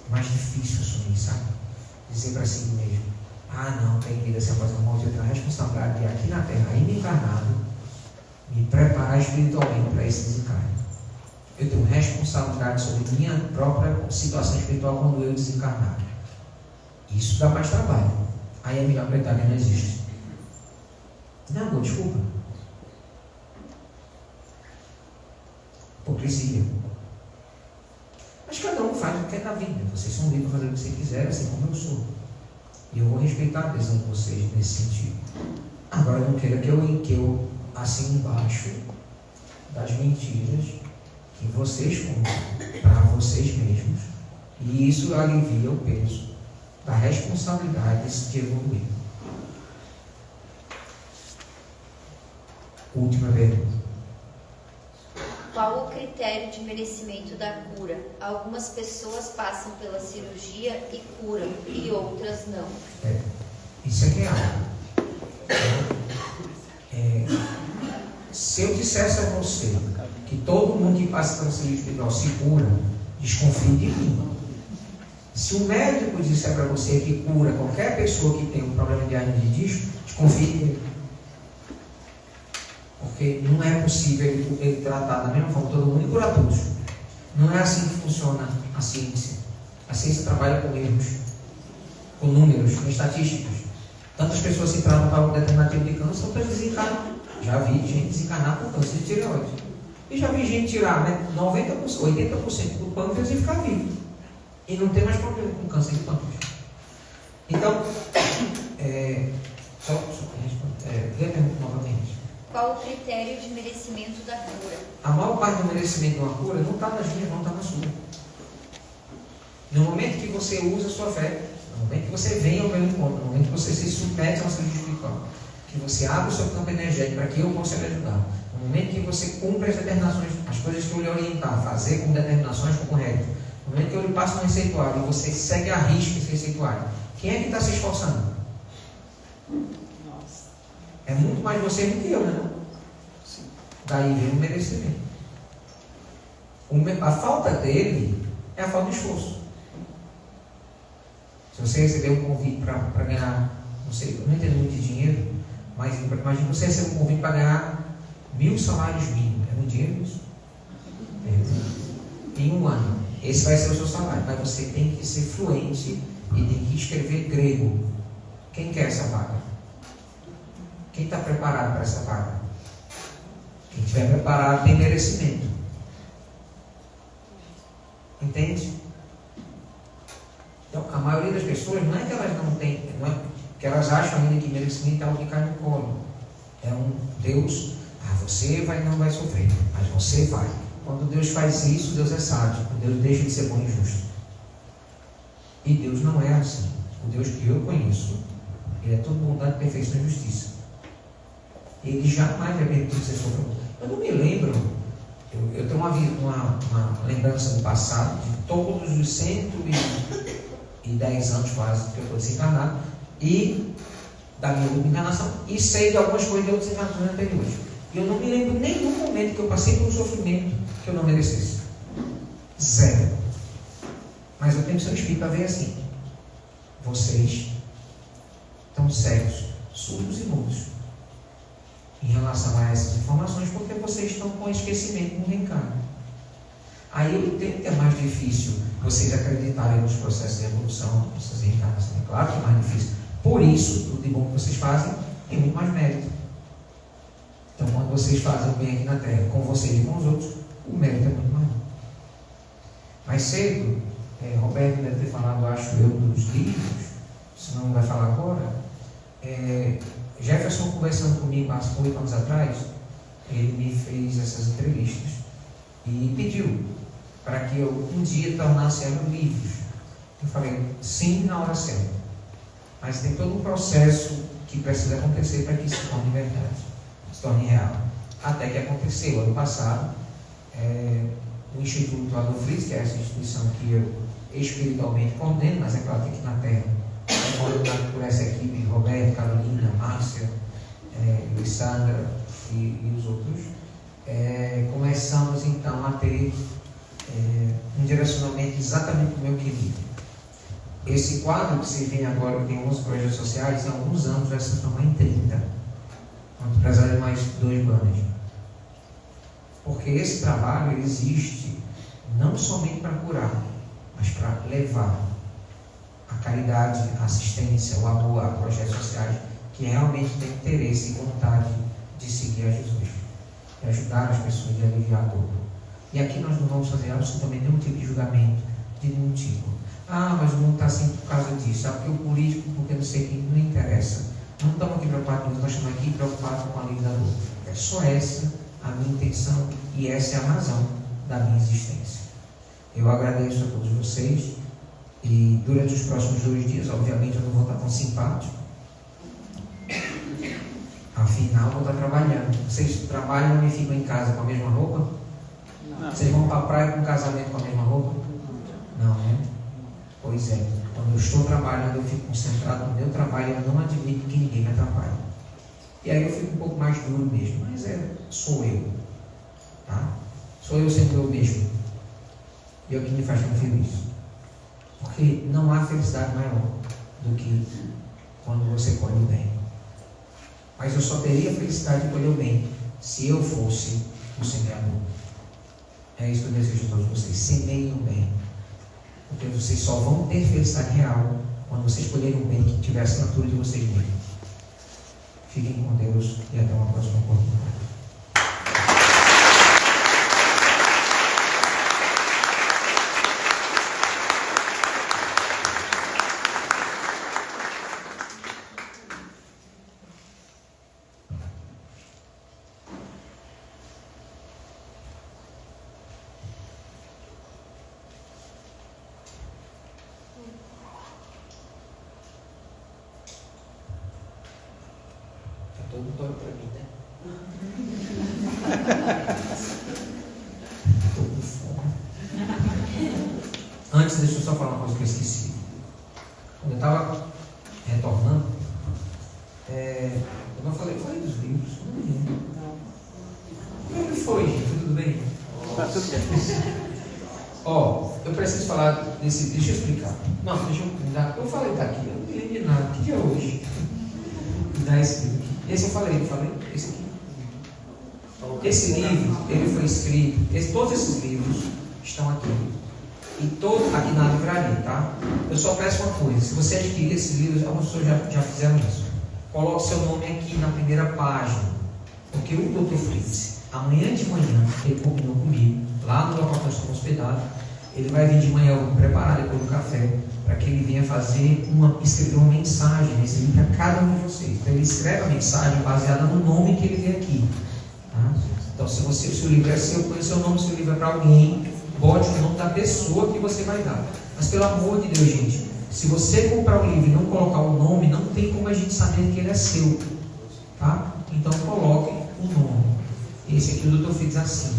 É mais difícil assumir, sabe? Dizer para si mesmo: ah, não, tem vida sem após a morte. Eu tenho a responsabilidade de aqui na Terra, ainda encarnado, me preparar espiritualmente para esse desencarne. Eu tenho responsabilidade sobre minha própria situação espiritual quando eu desencarnar. Isso dá mais trabalho. Aí é melhor acreditar que não existe. Não, boa desculpa. Hipocrisia. Mas cada um faz o que quer na vida. Vocês são livres para fazer o que vocês quiserem, assim como eu sou. E eu vou respeitar a decisão de vocês nesse sentido. Agora não queira que eu assine embaixo das mentiras que vocês contam para vocês mesmos. E isso alivia o peso da responsabilidade de evoluir. Última pergunta. Qual o critério de merecimento da cura? Algumas pessoas passam pela cirurgia e curam, e outras não. Isso aqui é algo. Se eu dissesse a você que todo mundo que passa pela cirurgia espiritual se cura, desconfie de mim. Se o médico disser para você que cura qualquer pessoa que tem um problema de hernia de disco, desconfie dele. Porque não é possível ele tratar da mesma forma todo mundo e curar todos. Não é assim que funciona a ciência. A ciência trabalha com erros, com números, com estatísticas. Tantas pessoas se tratam para um determinado tipo de câncer, outras desencarnam. Já vi gente desencarnar com câncer de tireoide. E já vi gente tirar 90%, 80% do pâncreas e ficar vivo. E não tem mais problema com câncer de pâncreas. Então, só responder. Lê a pergunta novamente. Qual o critério de merecimento da cura? A maior parte do merecimento de uma cura não está nas minhas, não está na sua. No momento que você usa a sua fé, no momento que você vem ao meu encontro, no momento que você se submete ao seu espiritual, que você abre o seu campo energético para que eu possa lhe ajudar, no momento que você cumpre as determinações, as coisas que eu lhe orientar, fazer com determinações, com correto, no momento que eu lhe passo um receituário e você segue a risca esse receituário, quem é que está se esforçando? É muito mais você do que eu, né? Sim. Daí vem o merecimento. A falta dele é a falta de esforço. Se você receber um convite para ganhar, não sei, eu não entendo muito de dinheiro, mas imagina você receber um convite para ganhar 1.000 salários mínimos. É muito dinheiro isso? Em um ano. Esse vai ser o seu salário. Mas você tem que ser fluente e tem que escrever grego. Quem quer essa vaga? Quem está preparado para essa vaga? Quem estiver preparado tem merecimento. Entende? Então, a maioria das pessoas não é que elas não têm, não é que elas acham ainda que merecimento é algo que cai no colo. É um Deus, você não vai sofrer, mas você vai. Quando Deus faz isso, Deus é sádico. Deus deixa de ser bom e justo. E Deus não é assim. O Deus que eu conheço, Ele é todo bondade, perfeição e justiça. Ele jamais vai permitir que você sofra. Eu não me lembro, eu tenho uma lembrança do passado de todos os e 10 anos quase que eu estou desencarnado, e da minha última encarnação, e sei de algumas coisas de outras encarnações anteriores. E eu não me lembro nenhum momento que eu passei por um sofrimento que eu não merecesse. Zero. Mas eu tenho que ser um espírito para ver assim. Vocês estão cegos, surdos e mudos em relação a essas informações, porque vocês estão com esquecimento no reencarno. Aí eu entendo que é mais difícil vocês acreditarem nos processos de evolução, nessas reencarnações. É claro que é mais difícil. Por isso, tudo de bom que vocês fazem tem muito mais mérito. Então, quando vocês fazem o bem aqui na Terra, com vocês e com os outros, o mérito é muito maior. Mais cedo, Roberto deve ter falado, acho eu, dos livros, se não vai falar agora. Jefferson, conversando comigo há 8 anos atrás, ele me fez essas entrevistas e pediu para que eu um dia tornasse ela livros. Eu falei, sim, na hora certa. Mas tem todo um processo que precisa acontecer para que isso se torne verdade, se torne real. Até que aconteceu, ano passado, o Instituto Adolfo Fritz, que é essa instituição que eu espiritualmente coordeno, mas é claro que aqui na Terra, coordenado por essa equipe, Roberto, Carolina, Márcia, Luissandra e os outros, começamos então a ter um direcionamento exatamente como eu queria. Esse quadro que você vê agora, que tem 11 projetos sociais, em alguns anos vai se transformar em 30, apesar de mais 2 banners. Porque esse trabalho ele existe não somente para curar, mas para levar a caridade, a assistência, o amor a projetos sociais que realmente têm interesse e vontade de seguir a Jesus, de ajudar as pessoas, de aliviar a dor. E aqui nós não vamos fazer absolutamente nenhum tipo de julgamento, de nenhum tipo. Ah, mas o mundo está assim por causa disso. Ah, porque o político, porque não sei quem, não interessa. Não estamos aqui preocupados com isso, nós estamos aqui preocupados com a alívio da dor. É só essa a minha intenção e essa é a razão da minha existência. Eu agradeço a todos vocês e durante os próximos 2 dias, obviamente, eu não vou estar tão simpático. Afinal, eu vou estar trabalhando. Vocês trabalham e ficam em casa com a mesma roupa? Não. Vocês vão para a praia com um casamento com a mesma roupa? Não, né? Pois é. Quando eu estou trabalhando, eu fico concentrado no meu trabalho, eu não admito que ninguém me atrapalhe. E aí eu fico um pouco mais duro mesmo, mas sou eu. Tá? Sou eu sendo eu mesmo. E é o que me faz tão feliz. Porque não há felicidade maior do que quando você colhe o bem. Mas eu só teria felicidade de colher o bem se eu fosse o semeador. É isso que eu desejo a todos vocês. Semeiem o bem. Porque vocês só vão ter felicidade real quando vocês colherem o bem que tiver a assinatura de vocês mesmos. Fiquem com Deus e até uma próxima oportunidade. Todo mundo para mim, né? Estou com fome. Antes, deixa eu só falar uma coisa que eu esqueci. Quando eu estava retornando, eu não falei dos livros. Como que foi, gente? Tudo bem? Tá tudo bem. Eu preciso falar desse. Deixa eu explicar. Não, deixa eu dar. Eu falei daqui, eu não me lembro de nada. Que dia é hoje? Dá esse livro aqui. Esse eu falei, esse aqui. Esse livro, ele foi escrito, todos esses livros estão aqui. E todo aqui na livraria, tá? Eu só peço uma coisa, se você adquirir esses livros, algumas pessoas já fizeram isso. Coloque seu nome aqui na primeira página. Porque o Dr. Fritz, amanhã de manhã, ele combinou comigo, lá no local que nós estamos hospedados, ele vai vir de manhã, eu vou preparar depois do café, para que ele venha escrever uma mensagem nesse livro para cada um de vocês. Então ele escreve a mensagem baseada no nome que ele vê aqui. Tá? Então se o seu livro é seu, põe o seu nome, se o livro é para alguém, bote o nome da pessoa que você vai dar. Mas pelo amor de Deus, gente, se você comprar o livro e não colocar o nome, não tem como a gente saber que ele é seu. Tá? Então coloque o nome. Esse aqui o Dr. Fritz assim.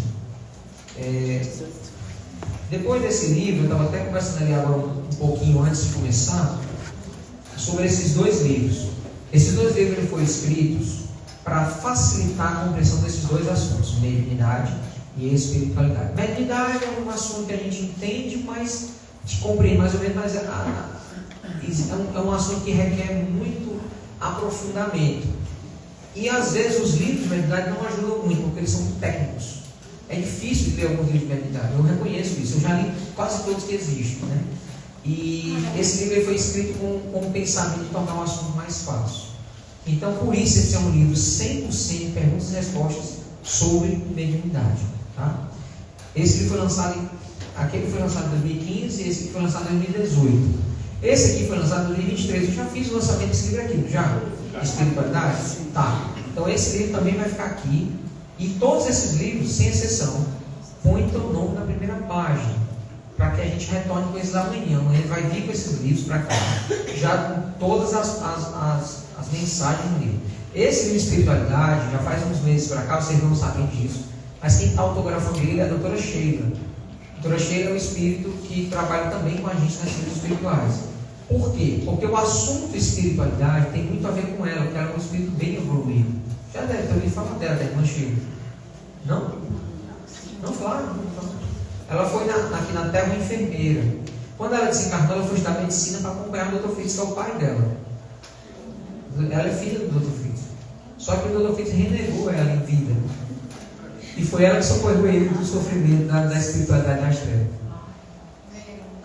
Depois desse livro, eu estava até conversando ali agora um pouquinho antes de começar, sobre esses dois livros. Esses dois livros foram escritos para facilitar a compreensão desses dois assuntos, mediunidade e espiritualidade. Mediunidade é um assunto que a gente entende, mas te compreende mais ou menos, mas é um assunto que requer muito aprofundamento. E às vezes os livros de mediunidade não ajudam muito, porque eles são muito técnicos. É difícil de ler alguns livros de mediunidade, eu reconheço isso, eu já li quase todos que existem, né? E esse livro foi escrito com o pensamento de tornar o assunto mais fácil. Então, por isso, esse é um livro 100% perguntas e respostas sobre mediunidade. Tá? Esse livro foi lançado, aquele foi lançado em 2015 e esse aqui foi lançado em 2018. Esse aqui foi lançado em 2023. Eu já fiz o lançamento desse livro aqui, já? Espiritualidade? Tá. Então, esse livro também vai ficar aqui. E todos esses livros, sem exceção, põe teu nome na primeira página, para que a gente retorne com eles amanhã. Amanhã ele vai vir com esses livros para cá, já com todas as mensagens no livro. Esse livro de espiritualidade, já faz uns meses para cá, vocês não sabem disso, mas quem está autografando ele é a doutora Sheila. A doutora Sheila é um espírito que trabalha também com a gente nas ciências espirituais. Por quê? Porque o assunto espiritualidade tem muito a ver com ela, porque ela é um espírito bem evoluído. Já deve ter ouvido falar dela, da irmã Sheila. Não? Não falaram? Não falaram. Ela foi aqui na Terra uma enfermeira. Quando ela desencarnou, ela foi estudar medicina para acompanhar o Dr. Fritz, que é o pai dela. Ela é filha do Dr. Fritz. Só que o Dr. Fritz renegou ela em vida. E foi ela que socorreu ele do sofrimento da espiritualidade nas trevas.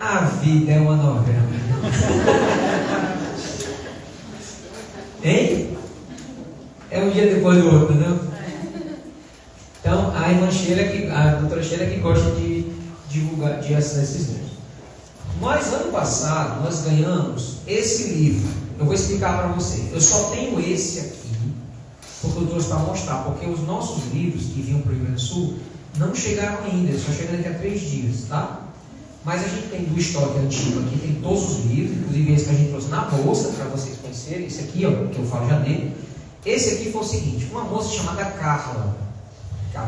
A vida é uma novela. Hein? É um dia depois do outro, não? Então, a irmã Sheila, a doutora Sheila que gosta de divulgar, de assinar esses livros. Mas ano passado, nós ganhamos esse livro. Eu vou explicar para você. Eu só tenho esse aqui, porque eu trouxe para mostrar, porque os nossos livros que vinham para o Rio Grande do Sul não chegaram ainda, eles só chegam daqui a 3 dias, tá? Mas a gente tem do estoque antigo aqui, tem todos os livros, inclusive esse que a gente trouxe na bolsa, para vocês conhecerem, esse aqui, ó, que eu falo já dele. Esse aqui foi o seguinte, uma moça chamada Carla,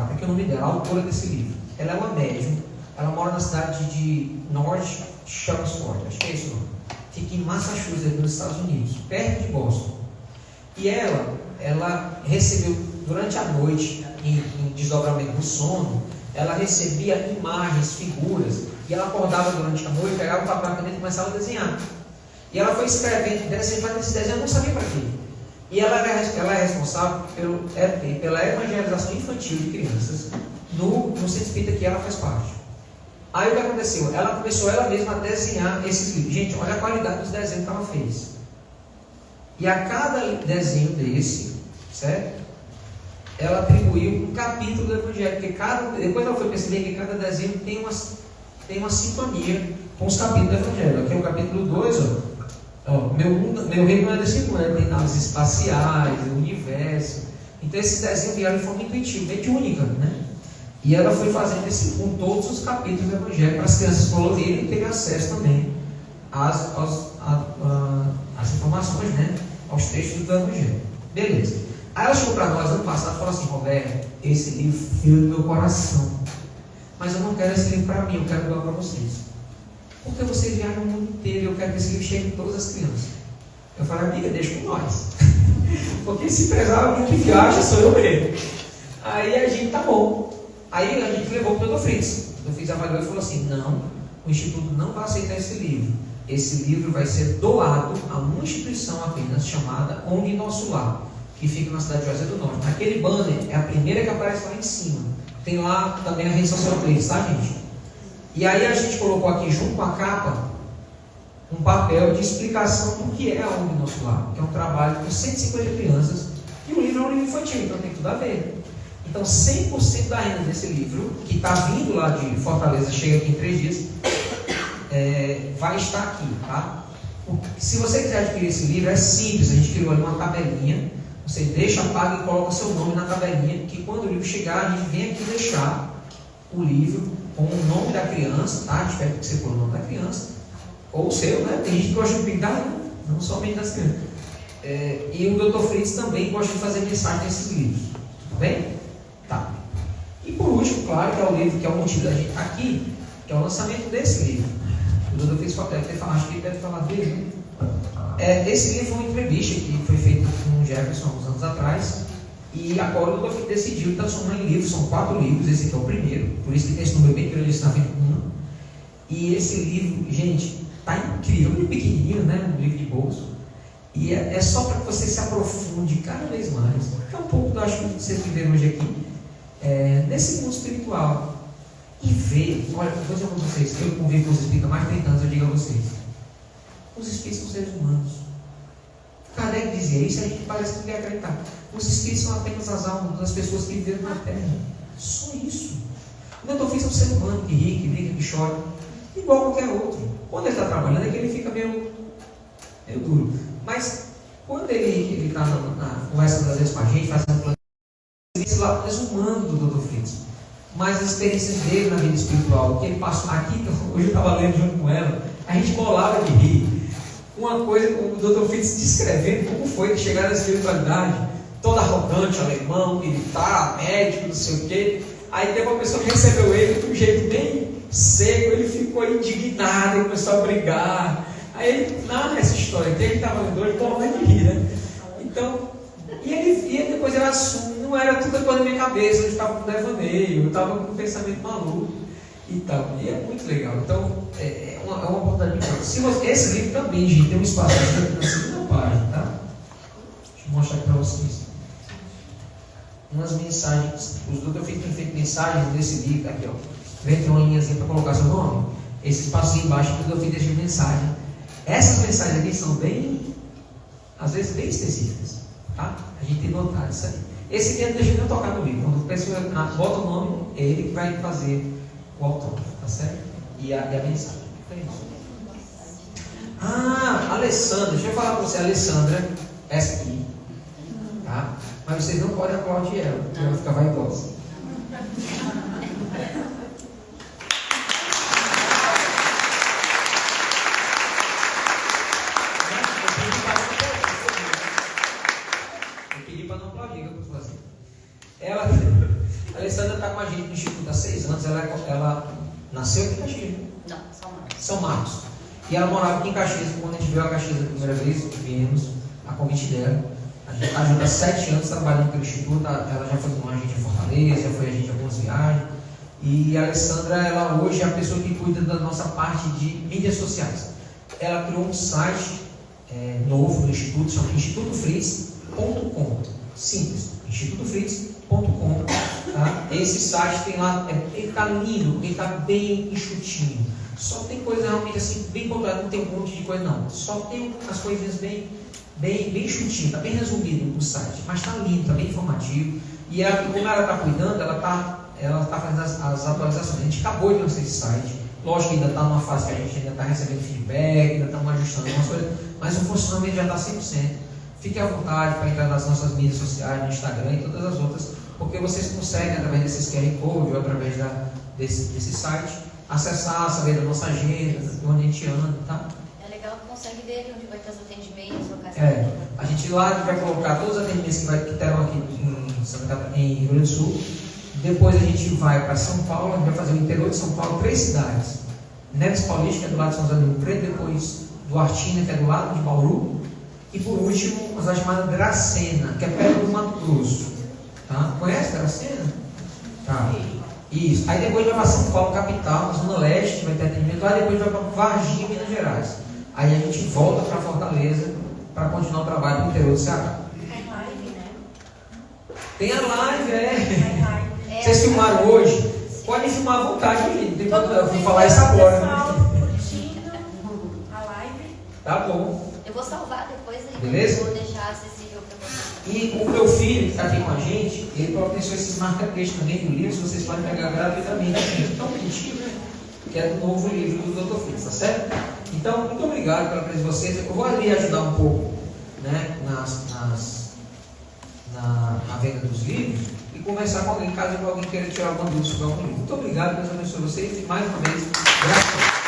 porque é o nome dela, a autora desse livro. Ela é uma médium, ela mora na cidade de North Chelmsford, acho que é isso o nome. Fica em Massachusetts, nos Estados Unidos, perto de Boston. E ela recebeu, durante a noite, em desdobramento do sono, ela recebia imagens, figuras, e ela acordava durante a noite, pegava o papel e caneta e começava a desenhar. E ela foi escrevendo, desenhando esse desenho, eu não sabia para quê. E ela é responsável pela evangelização infantil de crianças no centro espírita que ela faz parte. Aí o que aconteceu? Ela começou ela mesma a desenhar esses livros. Gente, olha a qualidade dos desenhos que ela fez. E a cada desenho desse, certo? Ela atribuiu um capítulo do Evangelho. Porque depois ela foi perceber que cada desenho tem uma sintonia com os capítulos do Evangelho. Aqui é o capítulo 2, ó. Meu reino não é desse mundo, tem naves espaciais, o universo. Então esse desenho vieram de forma intuitiva, mediúnica, né? E ela foi fazendo isso com todos os capítulos do Evangelho para as crianças colorirem e terem acesso também às informações, né? Aos textos do Evangelho. Beleza. Aí ela chegou para nós ano passado e falou assim: Roberto, esse livro filho do meu coração, mas eu não quero esse livro para mim, eu quero doar para vocês. Porque vocês viajam o mundo inteiro e eu quero que esse livro chegue em todas as crianças. Eu falei: amiga, deixa com nós. Porque se precisar alguém que viaja, sou eu mesmo. Aí a gente, tá bom. Aí a gente levou para o Dr. Fritz. O Dr. Fritz avaliou e falou assim: não, o Instituto não vai aceitar esse livro. Esse livro vai ser doado a uma instituição apenas chamada ONG Nosso Lar, que fica na cidade de Juazeiro do Norte. Aquele banner é a primeira que aparece lá em cima. Tem lá também a rede social deles, tá, gente? E aí a gente colocou aqui junto com a capa um papel de explicação do que é a ONG Nosso Lar, que é um trabalho com 150 crianças, e o livro é um livro infantil, então tem tudo a ver. Então 100% da renda desse livro, que está vindo lá de Fortaleza, chega aqui em 3 dias, vai estar aqui, tá? Se você quiser adquirir esse livro, é simples, a gente criou ali uma tabelinha, você deixa, paga e coloca seu nome na tabelinha, que quando o livro chegar, a gente vem aqui deixar o livro com o nome da criança, tá? A gente pede que você pôr o nome da criança, ou o seu, né? Tem gente que gosta de pintar, né? Não somente das crianças. E o Dr. Fritz também gosta de fazer mensagem nesses livros, tudo bem? Tá. E por último, claro, que é o livro, que é o motivo da gente estar aqui, que é o lançamento desse livro. O Dr. Fritz acho que ele deve falar dele, né? Esse livro foi uma entrevista que foi feita com o Jefferson uns anos atrás, e agora o Dr. Fritz decidiu transformar em livro. São 4 livros, esse aqui é o primeiro, por isso que tem esse número bem grande, esse na frente do 1. E esse livro, gente, tá incrível, um livro pequenininho, né? Um livro de bolso. E é só para que você se aprofunde cada vez mais. É um pouco do acho que vocês viveram hoje aqui, nesse mundo espiritual. E ver, olha, vou dizer para vocês, eu convivo com os espíritos há mais de 30 anos, eu digo a vocês, os espíritos são seres humanos. Kardec dizia isso, a gente parece que não quer acreditar. Os espíritos são apenas as almas das pessoas que viveram na Terra. Só isso. O Dr. Fritz é um ser humano que ri, que brinca, que chora, igual qualquer outro. Quando ele está trabalhando é que ele fica meio duro. Mas quando ele está na conversa às vezes com a gente, fazendo plano, esse lado desumano do Dr. Fritz. Mas as experiências dele na vida espiritual, o que ele passou aqui, hoje eu estava lendo junto com ela, a gente bolava de rir. Uma coisa, o Dr. Fritz descrevendo como foi que chegar na espiritualidade, todo arrogante, alemão, militar, médico, não sei o quê. Aí teve uma pessoa que recebeu ele de um jeito bem seco, ele ficou indignado, ele começou a brigar. Aí ele narra essa história, que ele estava lendo, ele morrendo de rir, né? Então, e depois ele assume, não era tudo coisa na minha cabeça, eu estava com devaneio, eu estava com um pensamento maluco e tal. E é muito legal. Então, é uma oportunidade de fazer. Esse livro também, gente, tem um espaço na segunda página, tá? Deixa eu mostrar aqui para vocês. Umas mensagens, os doutores têm feito mensagens nesse livro, aqui ó, vem uma linhazinha para colocar seu nome, esse espacinho embaixo, o doutor deixa mensagem. Essas mensagens aqui são bem, às vezes bem específicas, tá? A gente tem notado isso aí. Esse aqui não deixa nem tocar no livro, quando a pessoa bota o nome, é ele que vai fazer o autógrafo, tá certo? E a mensagem. É isso. Alessandra, deixa eu falar para você, Alessandra, essa aqui, tá? Mas vocês não podem aplaudir ela, porque ela fica vaidosa. Eu pedi para não aplaudir, o que eu vou fazer? A Alessandra está com a gente no Instituto há 6 anos, ela nasceu aqui em Caxias. Não, São Marcos. São Marcos. E ela morava aqui em Caxias. Quando a gente veio a Caxias a primeira vez, viemos a convite dela. A gente está junto há 7 anos trabalhando pelo Instituto. Ela já foi com a gente em Fortaleza, já foi a gente em algumas viagens. E a Alessandra, ela hoje é a pessoa que cuida da nossa parte de mídias sociais. Ela criou um site novo no Instituto, chama institutofritz.com. Simples, institutofritz.com. Tá? Esse site tem lá, ele está lindo, ele está bem enxutinho. Só tem coisa realmente assim, bem pontuada, não tem um monte de coisa não. Só tem as coisinhas bem enxutinho, está bem resumido o site. Mas está lindo, está bem informativo. E como ela está cuidando, ela está fazendo as atualizações. A gente acabou de lançar esse site. Lógico que ainda está numa fase que a gente ainda está recebendo feedback, ainda estamos ajustando algumas coisas, mas o funcionamento já está 100%. Fique à vontade para entrar nas nossas mídias sociais, no Instagram e todas as outras, porque vocês conseguem, através desses QR Code ou através desse site, acessar, saber da nossa agenda, de onde a gente anda, tá? É legal que consegue ver onde vai ter os atendimentos, locais. A gente lá vai colocar todos os atendimentos que terão aqui em Rio Grande do Sul. Depois a gente vai para São Paulo, a gente vai fazer o interior de São Paulo, 3 cidades. Neves Paulista, que é do lado de São José do Rio Preto, depois Duartina, que é do lado de Bauru, e por último, uma cidade chamada Dracena, que é perto do Mato Grosso. Tá? Conhece Dracena? Tá. Isso. Aí depois vai para São Paulo, capital, na Zona Leste, vai ter atendimento lá, depois vai para Varginha, Minas Gerais. Aí a gente volta para Fortaleza para continuar o trabalho no interior do Ceará. Tem live, né? Tem a live, Vocês filmaram hoje? Podem filmar à vontade, gente. Tem problema. Eu vou falar isso agora. Curtindo a live. Tá bom. Eu vou salvar depois aí. Beleza? Vou deixar acessível para vocês. E o meu filho, que está aqui com a gente, ele providenciou esses marca-textos também do livro, vocês podem pegar gratuitamente. Tão bonitinho, né? Que é do novo livro do Dr. Fritz, tá certo? Então, muito obrigado pela presença de vocês. Eu vou ali ajudar um pouco, né, na venda dos livros e conversar com alguém, caso alguém queira tirar alguma dúvida sobre algum livro. Muito obrigado, Deus abençoe vocês e mais uma vez, graças a Deus.